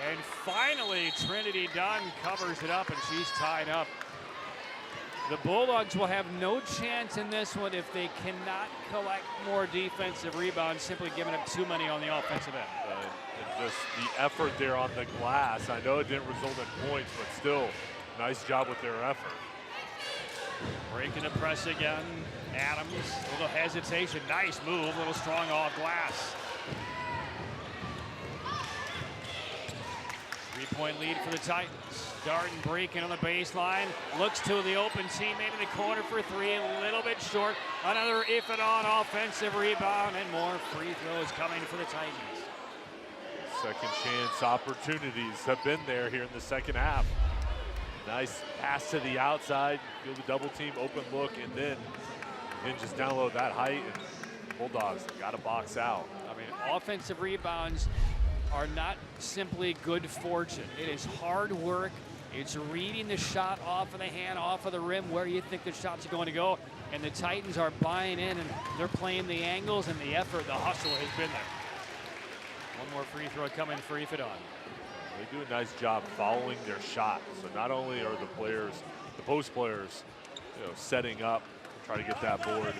And finally, Trinity Dunn covers it up, and she's tied up. The Bulldogs will have no chance in this one if they cannot collect more defensive rebounds, simply giving up too many on the offensive end. And just the effort there on the glass. I know it didn't result in points, but still, nice job with their effort. Breaking the press again. Adams, a little hesitation. Nice move, a little strong off glass. 3-point lead for the Titans. Darden breaking on the baseline. Looks to the open teammate in the corner for three. A little bit short. Another Ifit on offensive rebound, and more free throws coming for the Titans. Second chance opportunities have been there here in the second half. Nice pass to the outside. Feel the double team, open look, and then just download that height. And Bulldogs got to box out. I mean, offensive rebounds are not simply good fortune. It is hard work. It's reading the shot off of the hand, off of the rim, where you think the shots are going to go. And the Titans are buying in, and they're playing the angles and the effort. The hustle has been there. One more free throw coming for Ifit on. They do a nice job following their shot. So not only are the players, the post players, setting up, trying to get that board,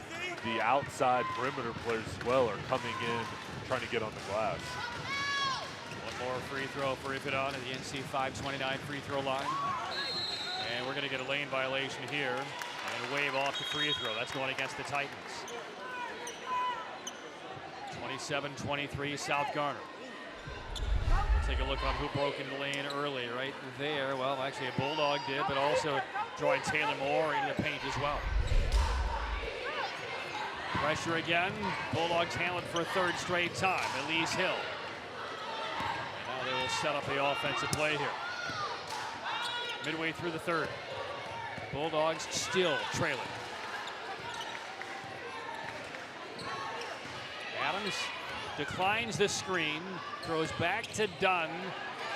the outside perimeter players as well are coming in, trying to get on the glass. One more free throw for Ifit on at the NC 529 free throw line. And we're going to get a lane violation here and wave off the free throw. That's going against the Titans. 27-23 South Garner. Take a look on who broke into the lane early right there. Well, actually a Bulldog did, but also drawing Taylor Moore into the paint as well. Pressure again. Bulldogs handle it for a third straight time. Elise Hill. And now they will set up the offensive play here. Midway through the third. Bulldogs still trailing. Adams declines the screen, throws back to Dunn.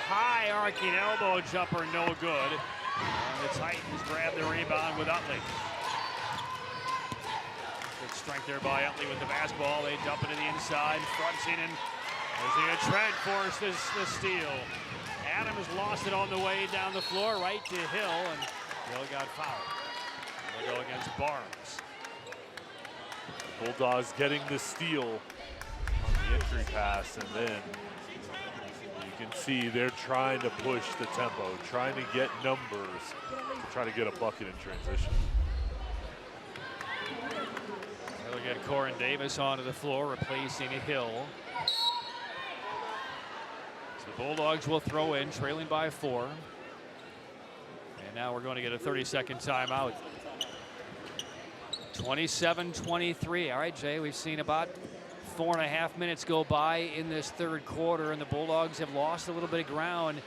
High arcing elbow jumper, no good. And the Titans grab the rebound with Utley. Good strength there by Utley with the basketball. They dump it to the inside, fronting, and Isaiah Trent forces the steal. Adams lost it on the way down the floor, right to Hill, and Hill got fouled. They'll go against Barnes. Bulldogs getting the steal on the entry pass, and then you can see they're trying to push the tempo, trying to get numbers, to try to get a bucket in transition. They'll get Corin Davis onto the floor, replacing Hill. So the Bulldogs will throw in, trailing by 4. And now we're going to get a 30-second timeout. 27-23. All right, Jay, we've seen about 4.5 minutes go by in this third quarter, and the Bulldogs have lost a little bit of ground.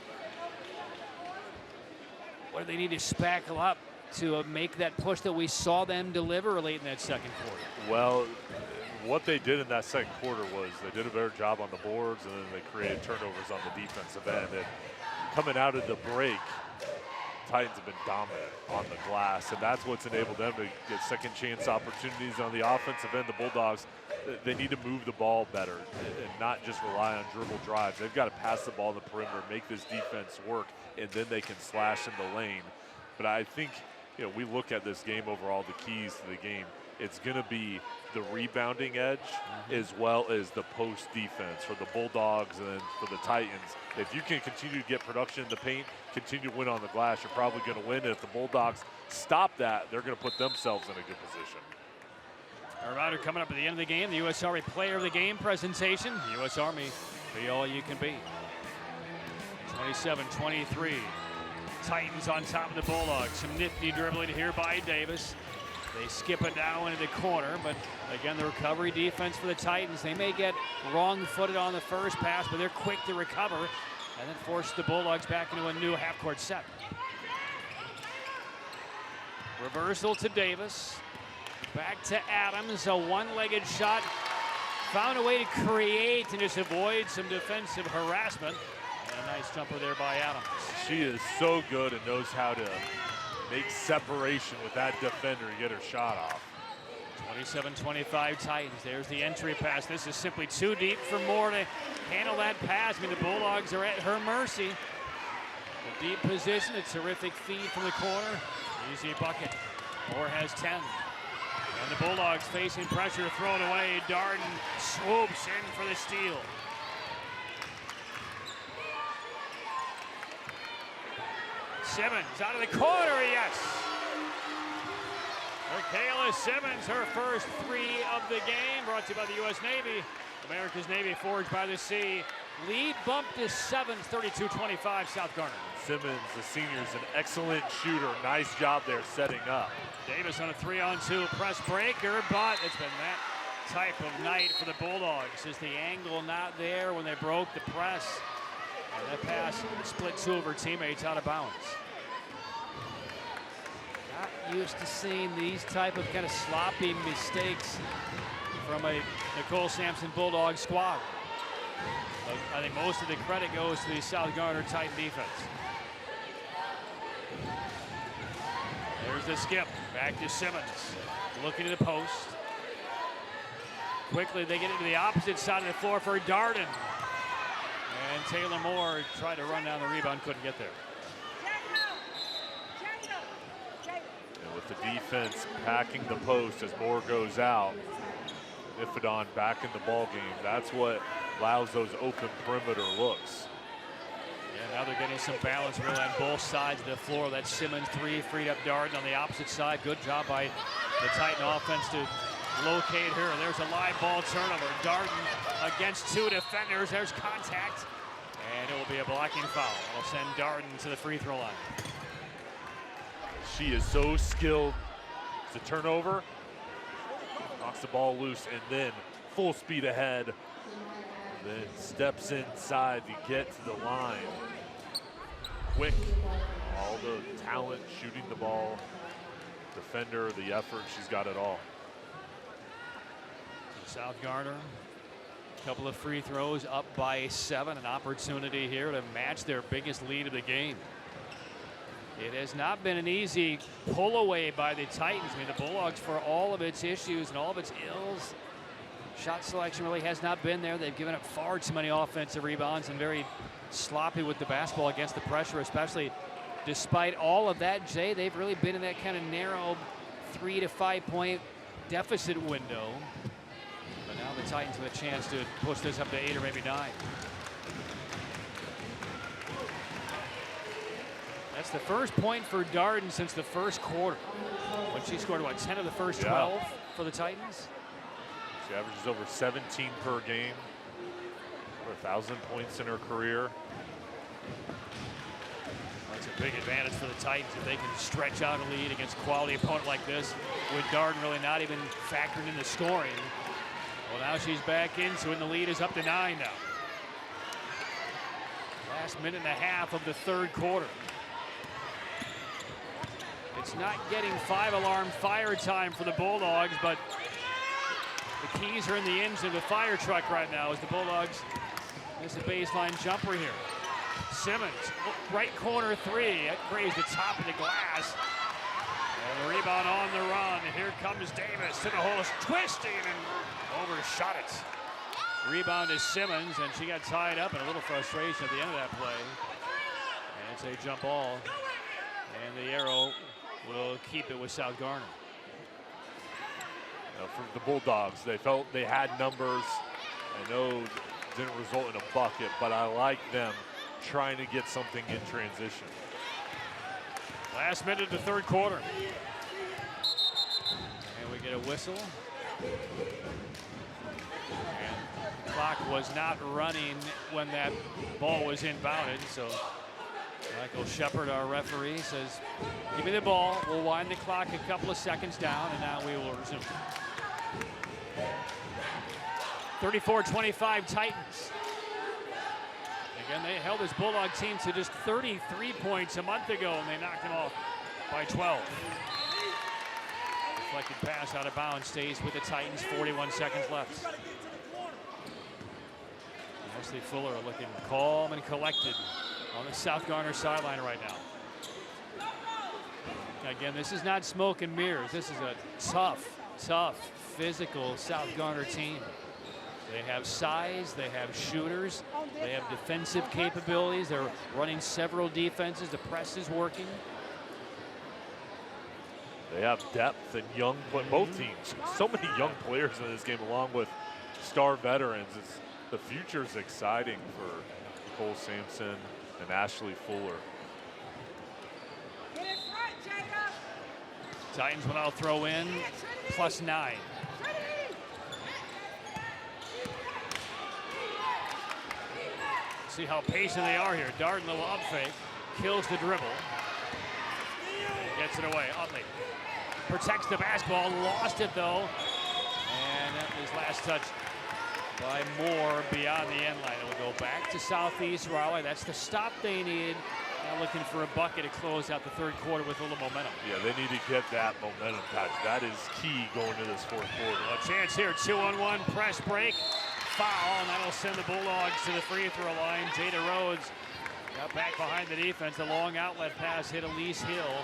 What do they need to spackle up to make that push that we saw them deliver late in that second quarter? Well, what they did in that second quarter was they did a better job on the boards, and then they created turnovers on the defensive end. And coming out of the break, Titans have been dominant on the glass, and that's what's enabled them to get second chance opportunities on the offensive end. The Bulldogs, they need to move the ball better and not just rely on dribble drives. They've got to pass the ball in the perimeter, make this defense work, and then they can slash in the lane. But I think, we look at this game overall, the keys to the game. It's going to be the rebounding edge as well as the post defense for the Bulldogs and for the Titans. If you can continue to get production in the paint, continue to win on the glass, you're probably going to win. And if the Bulldogs stop that, they're going to put themselves in a good position. A reminder coming up at the end of the game, the U.S. Army Player of the Game presentation. U.S. Army, be all you can be. 27-23. Titans on top of the Bulldogs. Some nifty dribbling here by Davis. They skip it now into the corner, but again, the recovery defense for the Titans. They may get wrong-footed on the first pass, but they're quick to recover and then force the Bulldogs back into a new half-court set. Reversal to Davis. Back to Adams, a one-legged shot. Found a way to create and just avoid some defensive harassment. And a nice jumper there by Adams. She is so good and knows how to make separation with that defender to get her shot off. 27-25 Titans. There's the entry pass. This is simply too deep for Moore to handle that pass. I mean, the Bulldogs are at her mercy. A deep position, a terrific feed from the corner. Easy bucket. Moore has 10. And the Bulldogs facing pressure, thrown away. Darden swoops in for the steal. Simmons out of the corner, yes. Michaela Simmons, her first 3 of the game, brought to you by the U.S. Navy. America's Navy, forged by the sea. Lead bumped to 7, 32-25, South Garner. Simmons, the senior, is an excellent shooter. Nice job there setting up. Davis on a 3-on-2 press breaker, but it's been that type of night for the Bulldogs. Is the angle not there when they broke the press? And that pass split 2 of her teammates out of bounds. Not used to seeing these type of kind of sloppy mistakes from a Nicole Sampson Bulldog squad. But I think most of the credit goes to the South Garner Titan defense. There's the skip, back to Simmons, looking at the post. Quickly they get into the opposite side of the floor for Darden. And Taylor Moore tried to run down the rebound, couldn't get there. And with the defense packing the post as Moore goes out, Ifadon back in the ball game. That's what allows those open perimeter looks. Yeah, now they're getting some balance really on both sides of the floor. That Simmons 3 freed up Darden on the opposite side. Good job by the Titan offense to locate her. There's a live ball turnover. Darden against 2 defenders. There's contact. And it will be a blocking foul. It'll send Darden to the free throw line. She is so skilled. It's a turnover. Knocks the ball loose and then full speed ahead. Then steps inside to get to the line. Quick. All the talent, shooting the ball. Defender, the effort, she's got it all. South Garner, a couple of free throws, up by 7. An opportunity here to match their biggest lead of the game. It has not been an easy pull away by the Titans. I mean, the Bulldogs, for all of its issues and all of its ills, shot selection really has not been there. They've given up far too many offensive rebounds and very sloppy with the basketball against the pressure, especially despite all of that, Jay. They've really been in that kind of narrow 3 to 5 point deficit window. But now the Titans have a chance to push this up to 8 or maybe 9. That's the first point for Darden since the first quarter, when she scored, what, 10 of the first 12 for the Titans? She averages over 17 per game, over 1,000 points in her career. That's a big advantage for the Titans if they can stretch out a lead against a quality opponent like this, with Darden really not even factored in the scoring. Well, now she's back into it, and the lead is up to 9 now. Last minute and a half of the third quarter. It's not getting 5-alarm fire time for the Bulldogs, but the keys are in the engine of the fire truck right now as the Bulldogs miss a baseline jumper here. Simmons, right corner 3, it grazed the top of the glass. And the rebound on the run, and here comes Davis to the hole, twisting and overshot it. Rebound is Simmons, and she got tied up in a little frustration at the end of that play. And it's a jump ball, and the arrow will keep it with South Garner. For the Bulldogs, they felt they had numbers. I know it didn't result in a bucket, but I like them trying to get something in transition. Last minute of the third quarter. And we get a whistle. And the clock was not running when that ball was inbounded, so Michael Shepard, our referee, says, give me the ball. We'll wind the clock a couple of seconds down, and now we will resume. 34-25 Titans. Again, they held this Bulldog team to just 33 points a month ago, and they knocked them off by 12. Deflected pass out of bounds, stays with the Titans, 41 seconds left. Ashley Fuller looking calm and collected on the South Garner sideline right now. Again, this is not smoke and mirrors. This is a tough, physical South Garner team. They have size, they have shooters, they have defensive capabilities. They're running several defenses. The press is working. They have depth and young, both teams. So many young players in this game, along with star veterans. The future's exciting for Nicole Sampson and Ashley Fuller. Titans will now throw in +9. See how patient they are here. Darden, little up fake, kills the dribble. Gets it away. Utley protects the basketball, lost it though. And that was last touch by Moore beyond the end line. It will go back to Southeast Raleigh. That's the stop they need. Now looking for a bucket to close out the third quarter with a little momentum. Yeah, they need to get that momentum touch. That is key going to this fourth quarter. A chance here, 2-on-1 press break. Foul, and that'll send the Bulldogs to the free throw line. Jada Rhodes got back behind the defense. A long outlet pass hit Elise Hill.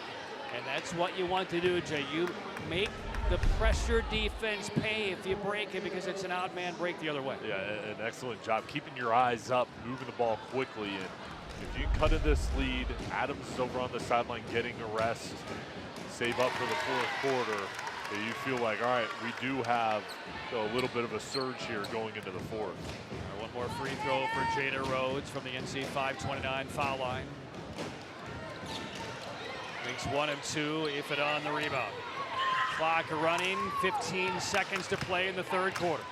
And that's what you want to do, Jay. You make the pressure defense pay if you break it, because it's an odd man break the other way. Yeah, an excellent job keeping your eyes up, moving the ball quickly. And if you cut in this lead, Adams is over on the sideline getting a rest, save up for the fourth quarter. So you feel like, all right, we do have a little bit of a surge here going into the fourth. One more free throw for Jada Rhodes from the NC 529 foul line. Makes 1 of 2, Ifit on the rebound. Clock running, 15 seconds to play in the third quarter.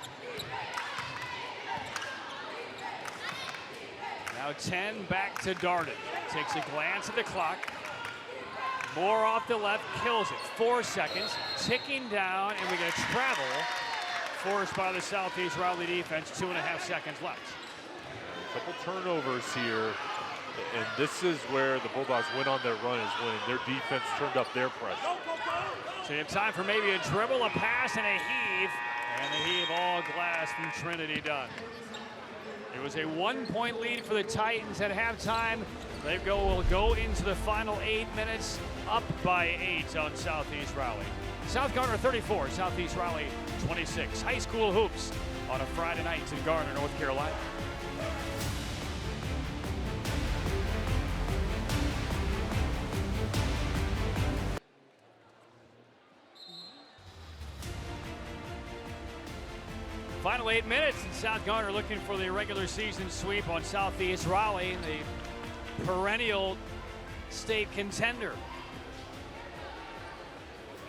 Now 10 back to Darden. Takes a glance at the clock. Moore off the left, kills it. 4 seconds, ticking down, and we get a travel forced by the Southeast Raleigh defense. 2.5 seconds left. A couple turnovers here, and this is where the Bulldogs went on their run, is when their defense turned up their pressure. So you have time for maybe a dribble, a pass, and a heave. And the heave all glass from Trinity Dunn. It was a 1-point lead for the Titans at halftime. They will go into the final 8 minutes up by 8 on Southeast Raleigh. South Garner 34, Southeast Raleigh 26. High school hoops on a Friday night in Garner, North Carolina. Final 8 minutes, and South Garner looking for the regular season sweep on Southeast Raleigh, the perennial state contender.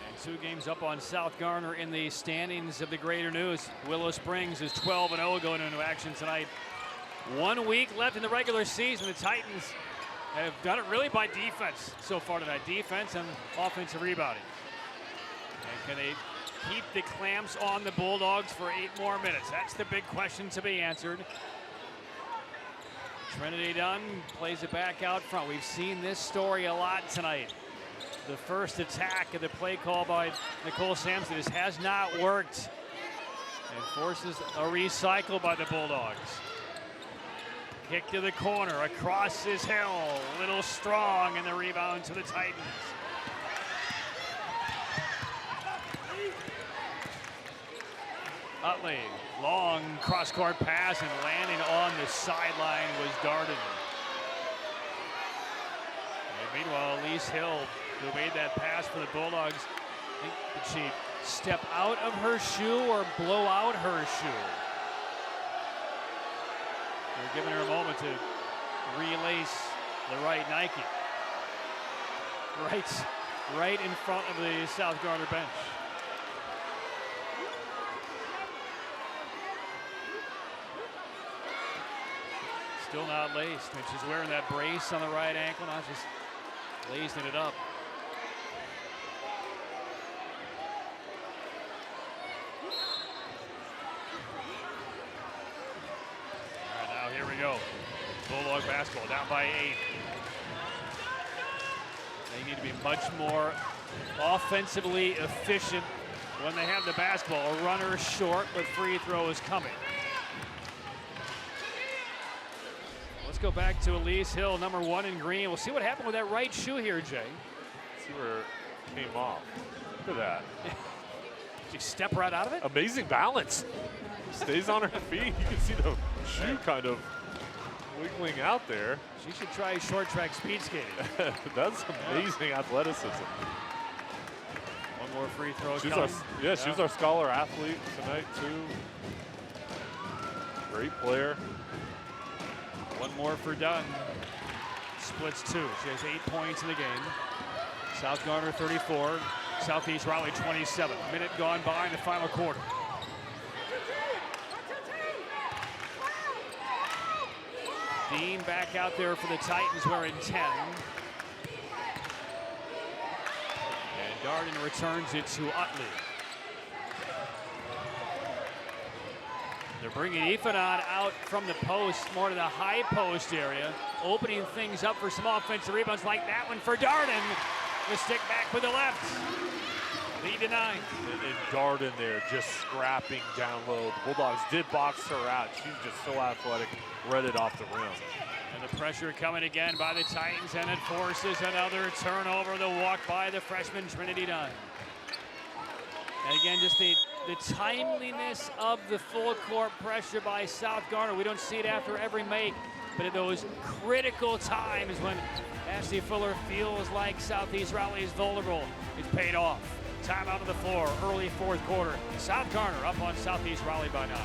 And 2 games up on South Garner in the standings of the Greater News. Willow Springs is 12-0 going into action tonight. 1 week left in the regular season. The Titans have done it really by defense so far tonight. Defense and offensive rebounding. And can they keep the clamps on the Bulldogs for 8 more minutes? That's the big question to be answered. Trinity Dunn plays it back out front. We've seen this story a lot tonight. The first attack of the play call by Nicole Sampson. This has not worked and forces a recycle by the Bulldogs. Kick to the corner, across his Hill, a little strong, and the rebound to the Titans. Utley, long cross-court pass, and landing on the sideline was Darden. And meanwhile, Elise Hill, who made that pass for the Bulldogs, did she step out of her shoe or blow out her shoe? They're giving her a moment to relace the right Nike. Right in front of the South Garner bench. Still not laced, and she's wearing that brace on the right ankle, not just lacing it up. All right, now here we go. Bulldog basketball down by 8. They need to be much more offensively efficient when they have the basketball. A runner short, but free throw is coming. Let's go back to Elise Hill, number 1 in green. We'll see what happened with that right shoe here, Jay. See where it came off. Look at that. She step right out of it? Amazing balance. Stays on her feet. You can see the shoe kind of wiggling out there. She should try short track speed skating. That's amazing athleticism. One more free throw. She was our scholar athlete tonight too. Great player. One more for Dunn. Splits 2. She has 8 points in the game. South Garner 34. Southeast Raleigh 27. Minute gone by in the final quarter. Dean back out there for the Titans wearing 10. And Darden returns it to Utley. They're bringing Ifenon out from the post, more to the high post area, opening things up for some offensive rebounds like that one for Darden. The stick back with the left. Lead to 9. And Darden there just scrapping down low. The Bulldogs did box her out. She's just so athletic, read it off the rim. And the pressure coming again by the Titans, and it forces another turnover. The walk by the freshman Trinity Dunn. And again, just the timeliness of the full court pressure by South Garner. We don't see it after every make, but at those critical times when Ashley Fuller feels like Southeast Raleigh is vulnerable, it's paid off. Time out on the floor, early 4th quarter. South Garner up on Southeast Raleigh by 9.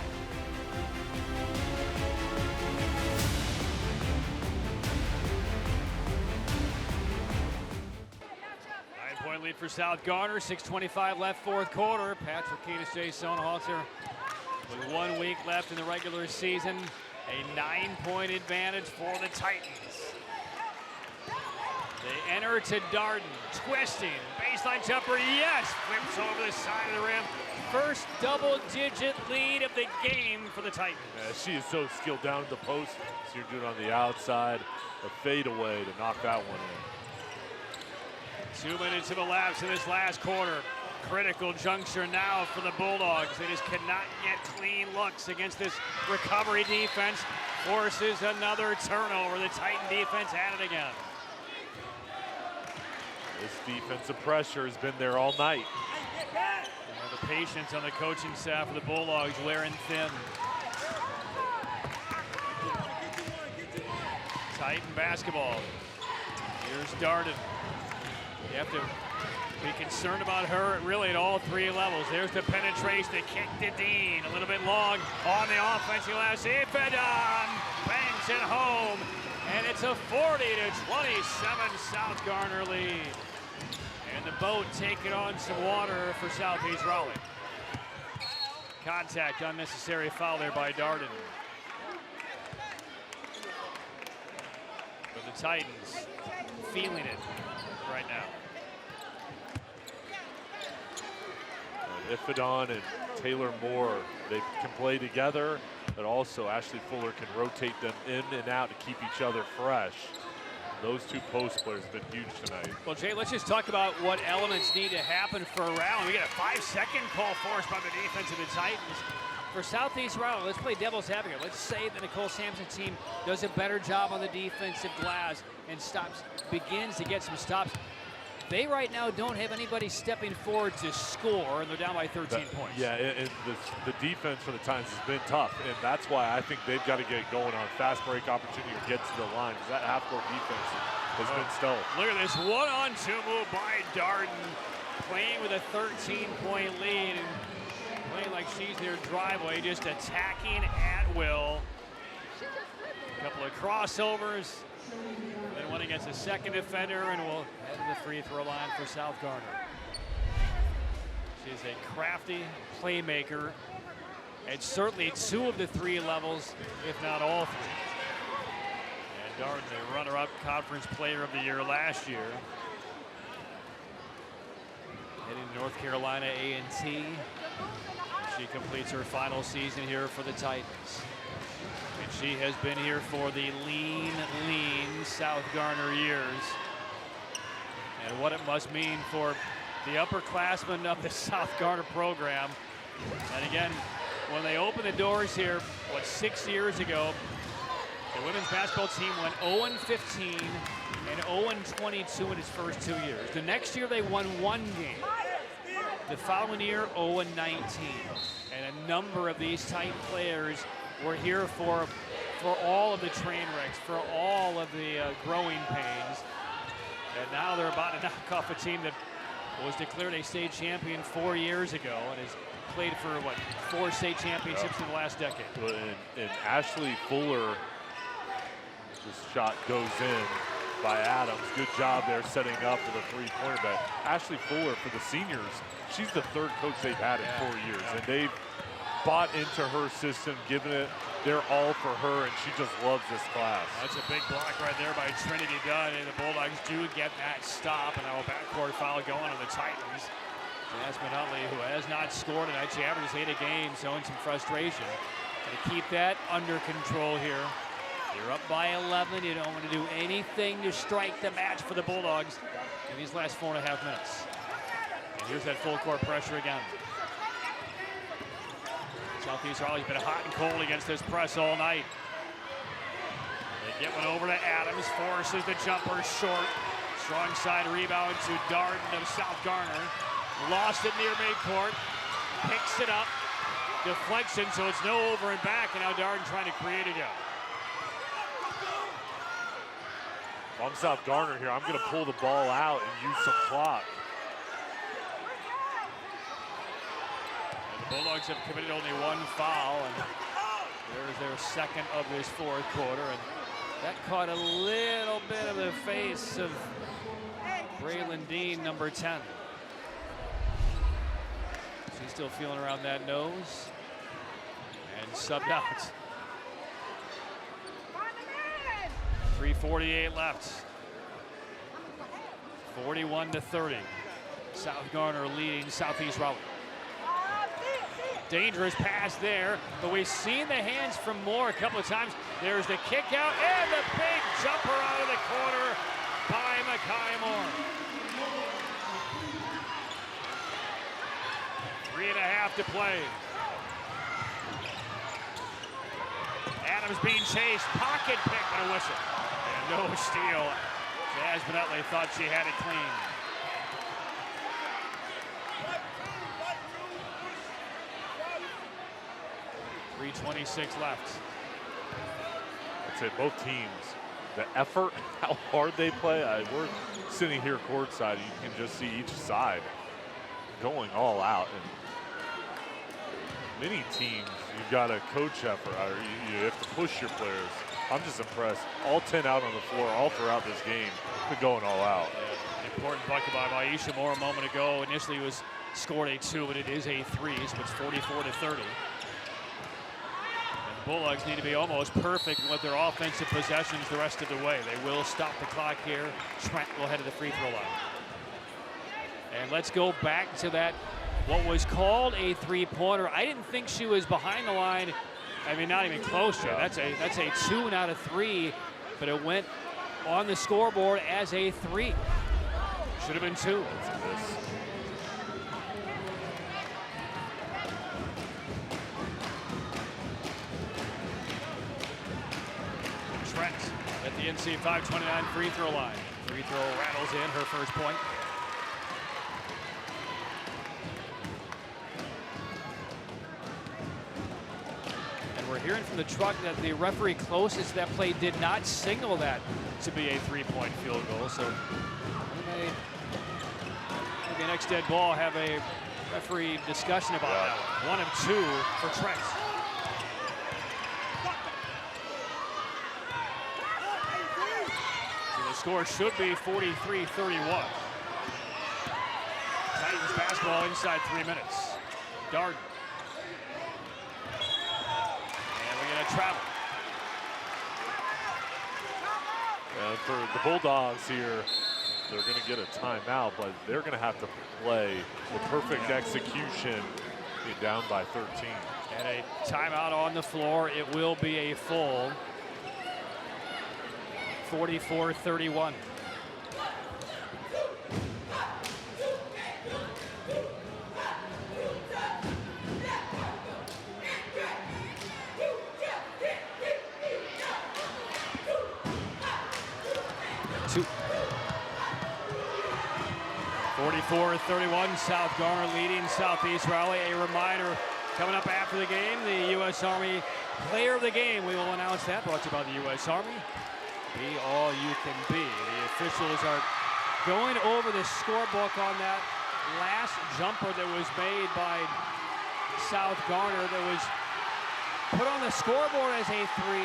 Point lead for South Garner, 6:25 left, 4th quarter. Patrick Kiedis, Jason Halter with 1 week left in the regular season. A 9-point advantage for the Titans. They enter to Darden, twisting, baseline jumper, yes! Flips over the side of the rim. First double-digit lead of the game for the Titans. Yeah, she is so skilled down at the post. So you're doing on the outside, a fadeaway to knock that one in. 2 minutes have elapsed in this last quarter. Critical juncture now for the Bulldogs. They just cannot get clean looks against this recovery defense. Forces another turnover. The Titan defense at it again. This defensive pressure has been there all night. The patience on the coaching staff of the Bulldogs wearing thin. Titan basketball. Here's Darden. You have to be concerned about her really at all 3 levels. There's the penetration, the kick to Dean. A little bit long on the offensive glass. Ifenon bangs it home. And it's a 40-27 South Garner lead. And the boat taking on some water for Southeast Raleigh. Contact, unnecessary foul there by Darden. But the Titans feeling it right now. Ifenon and Taylor Moore, they can play together, but also Ashley Fuller can rotate them in and out to keep each other fresh. Those 2 post players have been huge tonight. Well, Jay, let's just talk about what elements need to happen for Raleigh. We get a 5-second call forced by the defense of the Titans. For Southeast Raleigh, let's play devil's advocate. Let's say the Nicole Sampson team does a better job on the defensive glass and begins to get some stops. They right now don't have anybody stepping forward to score, and they're down by 13 points. Yeah, and the defense for the Titans has been tough, and that's why I think they've got to get going on fast break opportunity or get to the line, because that half-court defense has been stellar. Look at this 1-on-2 move by Darden, playing with a 13-point lead, and playing like she's their driveway, just attacking at will. A couple of crossovers. Then one against a second defender, and we'll head to the free throw line for South Garner. She's a crafty playmaker at certainly 2 of the 3 levels, if not all 3. Garner, the runner-up Conference Player of the Year last year. Heading to North Carolina A&T. She completes her final season here for the Titans. And she has been here for the lean South Garner years. And what it must mean for the upperclassmen of the South Garner program. And again, when they opened the doors here, 6 years ago, the women's basketball team went 0-15 and 0-22 in its first 2 years. The next year they won 1 game. The following year, 0-19. And a number of these Titan players were here for all of the train wrecks, for all of the growing pains. And now they're about to knock off a team that was declared a state champion 4 years ago and has played for, 4 state championships in the last decade. And Ashley Fuller, this shot goes in by Adams. Good job there setting up for the three-pointer. But Ashley Fuller, for the seniors, she's the 3rd coach they've had in 4 years. And they've bought into her system, given it their all for her, and she just loves this class. That's a big block right there by Trinity Dunn, and the Bulldogs do get that stop, and now a backcourt foul going on the Titans. Jasmine Utley, who has not scored tonight, she averages 8 a game, showing some frustration. Got to keep that under control here. You're up by 11. You don't want to do anything to strike the match for the Bulldogs in these last 4.5 minutes. And here's that full court pressure again. Southeast Raleigh's been hot and cold against this press all night. They get one over to Adams, forces the jumper short. Strong side rebound to Darden of South Garner. Lost it near midcourt. Picks it up. Deflection, so it's no over and back, and now Darden trying to create again. If I'm South Garner here, I'm going to pull the ball out and use some clock. Bulldogs have committed only 1 foul, and there's their 2nd of this 4th quarter, and that caught a little bit of the face of Braylon Dean, number 10. She's still feeling around that nose, and subbed out. 3:48 left. 41-30. South Garner leading Southeast Raleigh. Dangerous pass there, but we've seen the hands from Moore a couple of times. There's the kick out and the big jumper out of the corner by Makai Moore. 3.5 to play. Adams being chased, pocket pick and a whistle. And no steal. Jasmine Utley thought she had it clean. 3:26 left. I'd say both teams, the effort, how hard they play. We're sitting here courtside. You can just see each side going all out. And many teams, you've got a coach effort. You have to push your players. I'm just impressed. All 10 out on the floor, all throughout this game. They're going all out. Yeah, important bucket by Aisha Moore a moment ago. Initially, it was scored a 2, but it is a 3, so it's 44-30. Bulldogs need to be almost perfect with their offensive possessions the rest of the way. They will stop the clock here. Trent will head to the free throw line. And let's go back to that, what was called a three-pointer. I didn't think she was behind the line. I mean, not even close to. That's a 2 out of 3, but it went on the scoreboard as a 3. Should have been 2. Trent at the NC 529 free throw line. Free throw rattles in, her first point. And we're hearing from the truck that the referee closest to that play did not signal that to be a 3-point field goal. So maybe next dead ball have a referee discussion about that. 1 of 2 for Trent. Score should be 43-31. Titans basketball inside 3 minutes. Darden. And we're going to travel. And for the Bulldogs here, they're going to get a timeout, but they're going to have to play with perfect execution, get down by 13. And a timeout on the floor. It will be a full 44-31. Two. 44-31, South Garner leading Southeast Raleigh. A reminder, coming up after the game, the U.S. Army Player of the Game. We will announce that, brought to you by the U.S. Army. Be all you can be. The officials are going over the scorebook on that last jumper that was made by South Garner that was put on the scoreboard as a 3,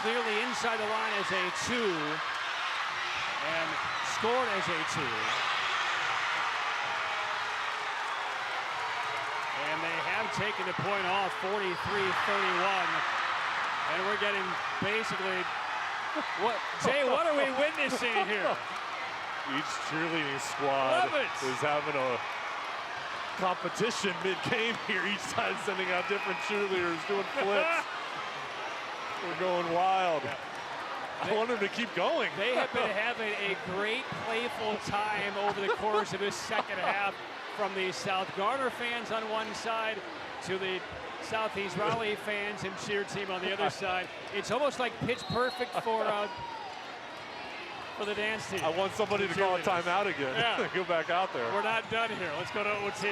clearly inside the line as a 2, and scored as a 2. And they have taken the point off, 43-31. And we're getting basically, Jay, what are we witnessing here? Each cheerleading squad is having a competition mid-game here. Each side sending out different cheerleaders doing flips. We're going wild. I want them to keep going. They have been having a great playful time over the course of this second half, from the South Garner fans on one side to the Southeast Raleigh fans and cheer team on the other side. It's almost like pitch perfect for the dance team. I want somebody to call a timeout again. Yeah. Go back out there. We're not done here. Let's go to OT.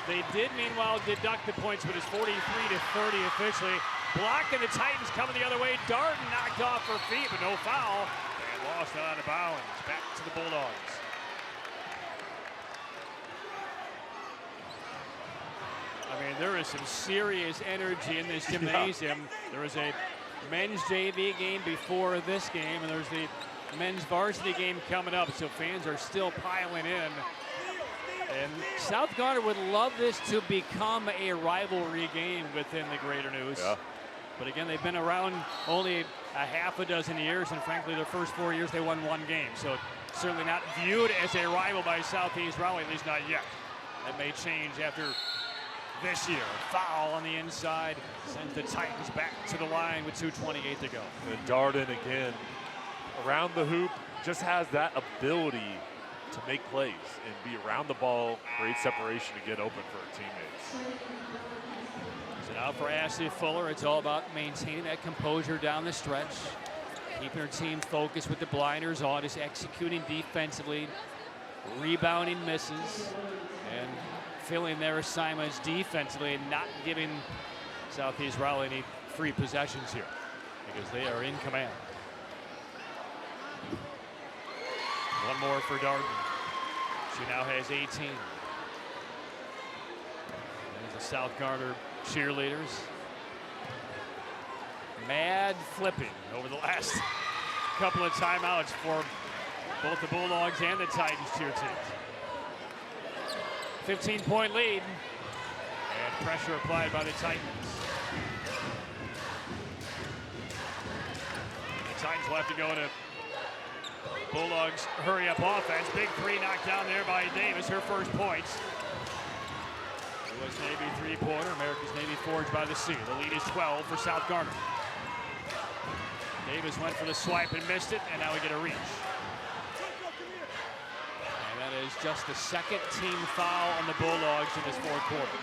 They did, meanwhile, deduct the points, but it's 43-30 officially. Blocking the Titans coming the other way. Darden knocked off her feet, but no foul. And lost it out of bounds. Back to the Bulldogs. I mean, there is some serious energy in this gymnasium. There is a men's JV game before this game, and there's the men's varsity game coming up, so fans are still piling in. And South Garner would love this to become a rivalry game within the Greater News. Yeah. But again, they've been around only a half a dozen years, and frankly, their first 4 years they won 1 game. So certainly not viewed as a rival by Southeast Raleigh, at least not yet. That may change after this year. Foul on the inside sends the Titans back to the line with 2:28 to go. And Darden again around the hoop, just has that ability to make plays and be around the ball, great separation to get open for her teammates. So now for Ashley Fuller, it's all about maintaining that composure down the stretch, keeping her team focused with the blinders on, just executing defensively, rebounding misses, and filling their assignments defensively and not giving Southeast Raleigh any free possessions here because they are in command. One more for Darden. She now has 18. There's the South Garner cheerleaders. Mad flipping over the last couple of timeouts for both the Bulldogs and the Titans cheer teams. 15-point lead, and pressure applied by the Titans. The Titans will have to go to Bulldogs hurry-up offense. Big 3 knocked down there by Davis, her first points. U.S. Navy three-pointer, America's Navy forged by the sea. The lead is 12 for South Garner. Davis went for the swipe and missed it, and now we get a reach. That is just the second team foul on the Bulldogs in this fourth quarter.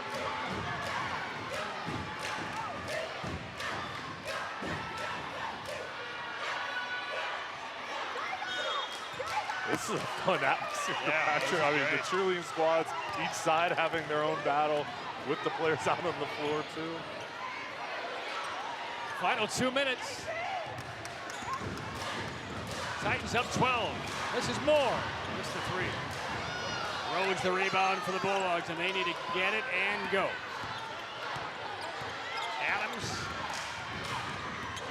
This is a fun atmosphere. Yeah, I mean, the cheerleading squads, each side having their own battle with the players out on the floor, too. Final 2 minutes. Titans up 12. This is more. Missed the 3. Rhodes the rebound for the Bulldogs, and they need to get it and go. Adams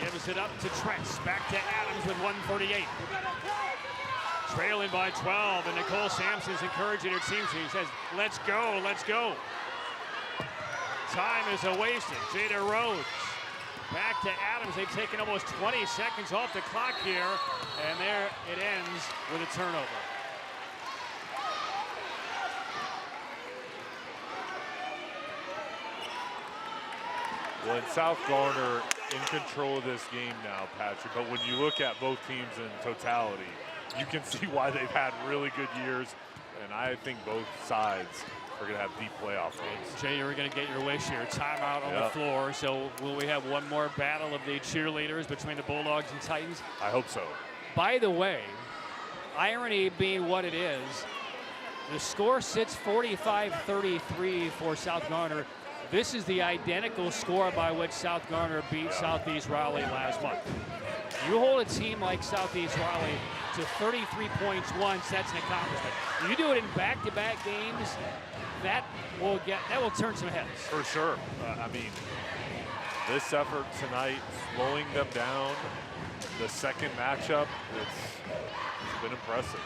gives it up to Trentz. Back to Adams with 1:38. Trailing by 12, and Nicole Sampson's encouraging her team. She says, let's go, let's go. Time is wasted. Jada Rhodes Back to Adams. They've taken almost 20 seconds off the clock here, and there it ends with a turnover. Well, and South Garner in control of this game now, Patrick. But when you look at both teams in totality, you can see why they've had really good years. And I think both sides are going to have deep playoff runs. Jay, you're going to get your wish here. Timeout on the floor. So will we have one more battle of the cheerleaders between the Bulldogs and Titans? I hope so. By the way, irony being what it is, the score sits 45-33 for South Garner. This is the identical score by which South Garner beat Southeast Raleigh last month. You hold a team like Southeast Raleigh to 33 points once, that's an accomplishment. You do it in back-to-back games, that will turn some heads. For sure. I mean, this effort tonight, slowing them down, the second matchup, it's been impressive.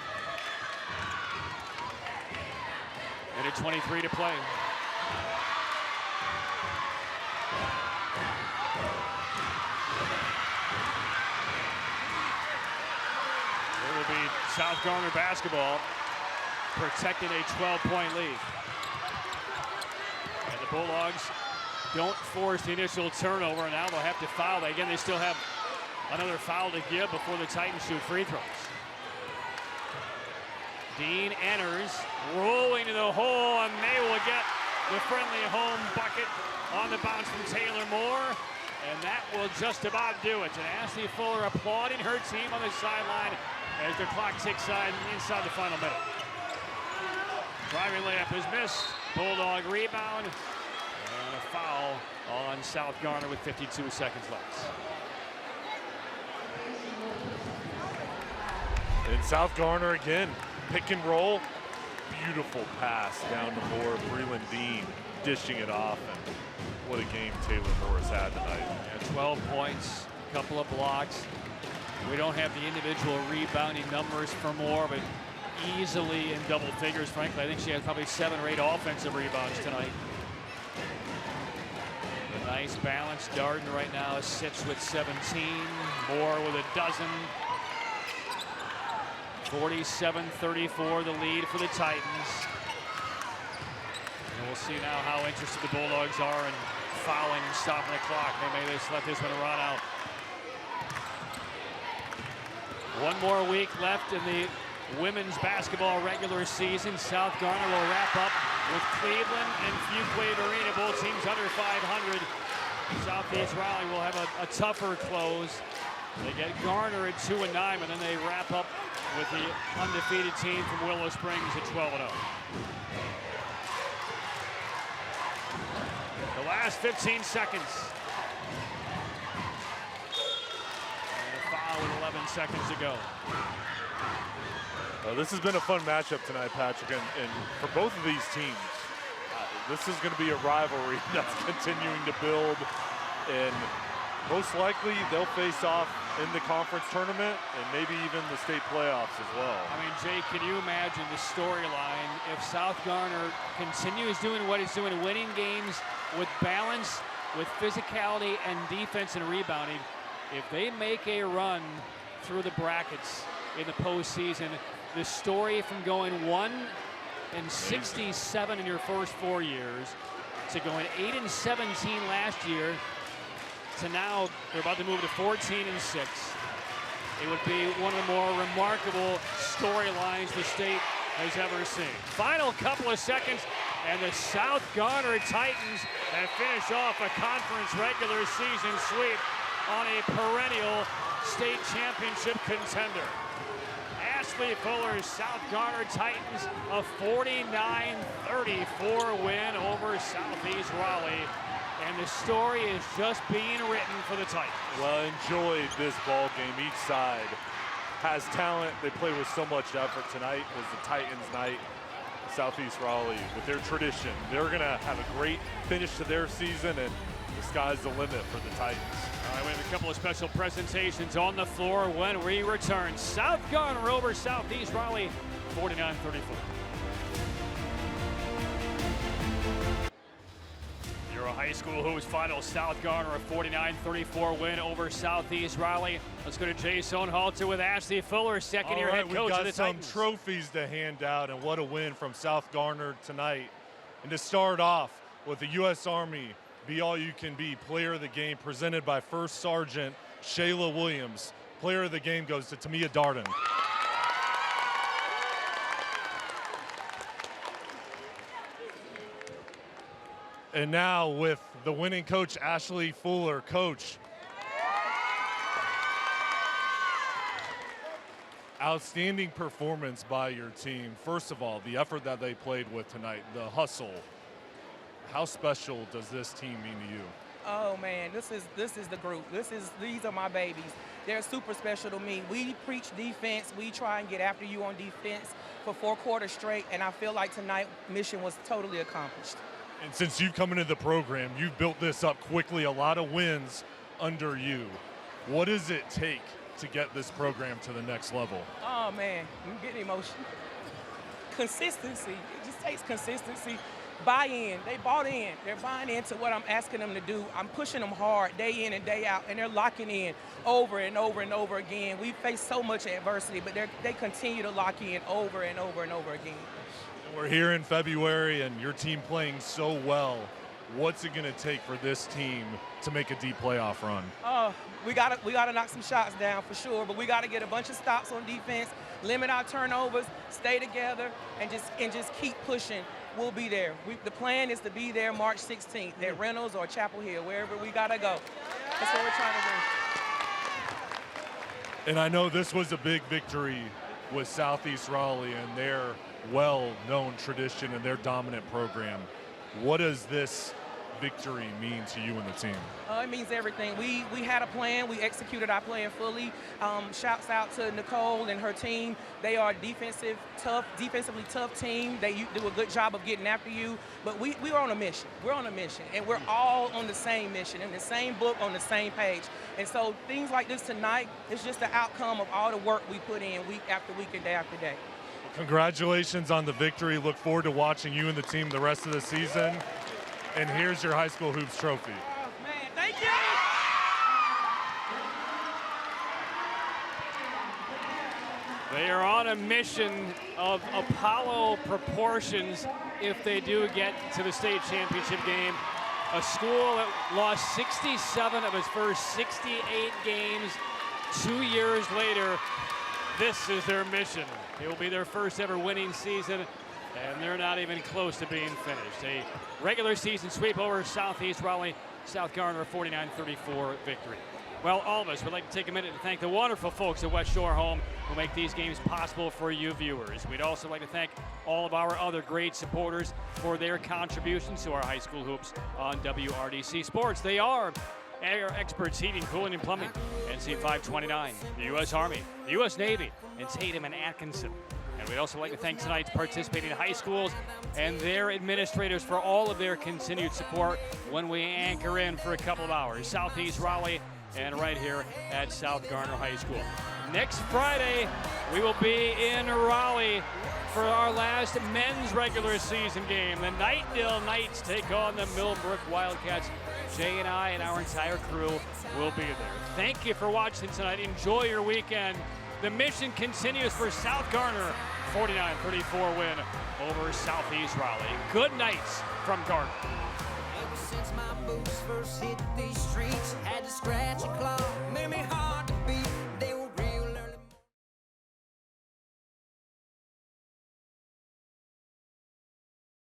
Minute 23 to play. It will be South Garner basketball protecting a 12-point lead. And the Bulldogs don't force the initial turnover, and now they'll have to foul. Again, they still have another foul to give before the Titans shoot free throws. Dean enters, rolling to the hole, and they will get the friendly home bucket on the bounce from Taylor Moore. And that will just about do it. And Ashley Fuller applauding her team on the sideline as the clock ticks inside the final minute. Driving layup is missed. Bulldog rebound. And a foul on South Garner with 52 seconds left. And South Garner again, pick and roll. Beautiful pass down to Moore. Breland Dean dishing it off. And what a game Taylor Moore has had tonight. Yeah, 12 points, a couple of blocks. We don't have the individual rebounding numbers for Moore, but easily in double figures, frankly. I think she has probably 7 or 8 offensive rebounds tonight. A nice balance. Darden right now sits with 17. Moore with a dozen. 47-34 the lead for the Titans. And we'll see now how interested the Bulldogs are in fouling and stopping the clock. They may just let this one run out. One more week left in the women's basketball regular season. South Garner will wrap up with Cleveland and Fuquay Arena, both teams under 500. Southeast Raleigh will have a tougher close. They get Garner at 2-9, and then they wrap up with the undefeated team from Willow Springs at 12-0. The last 15 seconds. And a foul with 11 seconds to go. This has been a fun matchup tonight, Patrick, and for both of these teams, this is going to be a rivalry that's continuing to build, and most likely they'll face off in the conference tournament and maybe even the state playoffs as well. I mean, Jay, can you imagine the storyline if South Garner continues doing what it's doing, winning games with balance, with physicality and defense and rebounding? If they make a run through the brackets in the postseason, the story from going 1-67 in your first 4 years to going 8-17 last year to now they're about to move to 14-6. It would be one of the more remarkable storylines the state has ever seen. Final couple of seconds, and the South Garner Titans have finished off a conference regular season sweep on a perennial state championship contender. Ashley Fuller's South Garner Titans, a 49-34 win over Southeast Raleigh. And the story is just being written for the Titans. Well, enjoyed this ball game. Each side has talent. They play with so much effort. Tonight was the Titans' night. Southeast Raleigh, with their tradition, they're going to have a great finish to their season, and the sky's the limit for the Titans. All right, we have a couple of special presentations on the floor when we return. South Garner over Southeast Raleigh, 49-34. You're our high school hoops final. South Garner a 49-34 win over Southeast Raleigh. Let's go to Jay Sohnhalter with Ashley Fuller, second-year head coach of the Titans. We've got some trophies to hand out, and what a win from South Garner tonight. And to start off with the U.S. Army Be All You Can Be Player of the Game presented by First Sergeant Shayla Williams. Player of the Game goes to Tamia Darden. And now with the winning coach, Ashley Fuller. Coach, outstanding performance by your team. First of all, the effort that they played with tonight, the hustle. How special does this team mean to you? Oh man, this is the group. These are my babies. They're super special to me. We preach defense. We try and get after you on defense for 4 quarters straight, and I feel like tonight's mission was totally accomplished. And since you've come into the program, you've built this up quickly, a lot of wins under you. What does it take to get this program to the next level? Oh man, I'm getting emotional. Consistency. It just takes consistency. Buy-in. They bought in. They're buying into what I'm asking them to do. I'm pushing them hard day in and day out, and they're locking in over and over and over again. We face so much adversity, but they continue to lock in over and over and over again. We're here in February, and your team playing so well. What's it going to take for this team to make a deep playoff run? We gotta knock some shots down for sure, but we got to get a bunch of stops on defense, limit our turnovers, stay together, and just keep pushing. We'll be there. The plan is to be there March 16th at Reynolds or Chapel Hill, wherever we got to go. That's what we're trying to do. And I know this was a big victory with Southeast Raleigh and their well-known tradition and their dominant program. What does this victory mean to you and the team? It means everything. We had a plan. We executed our plan fully. Shouts out to Nicole and her team. They are a defensively tough team. They do a good job of getting after you. But we're on a mission. We're on a mission, and we're all on the same mission, in the same book, on the same page. And so things like this tonight is just the outcome of all the work we put in week after week and day after day. Congratulations on the victory. Look forward to watching you and the team the rest of the season. And here's your high school hoops trophy. Oh, man, thank you. They are on a mission of Apollo proportions if they do get to the state championship game. A school that lost 67 of its first 68 games 2 years later. This is their mission. It will be their first ever winning season, and they're not even close to being finished. A regular season sweep over Southeast Raleigh. South Garner, 49-34 victory. Well, all of us would like to take a minute to thank the wonderful folks at West Shore Home who make these games possible for you viewers. We'd also like to thank all of our other great supporters for their contributions to our high school hoops on WRDC Sports. They are Air Experts Heating, Cooling, and Plumbing, NC 529, the U.S. Army, the U.S. Navy, and Tatum and Atkinson. And we'd also like to thank tonight's participating high schools and their administrators for all of their continued support when we anchor in for a couple of hours. Southeast Raleigh and right here at South Garner High School. Next Friday, we will be in Raleigh for our last men's regular season game. The Knightdale Knights take on the Millbrook Wildcats. Jay and I and our entire crew will be there. Thank you for watching tonight. Enjoy your weekend. The mission continues for South Garner. 49-34 win over Southeast Raleigh. Good nights from Garner. Ever since my boots first hit these streets, had to scratch and claw, made me hard to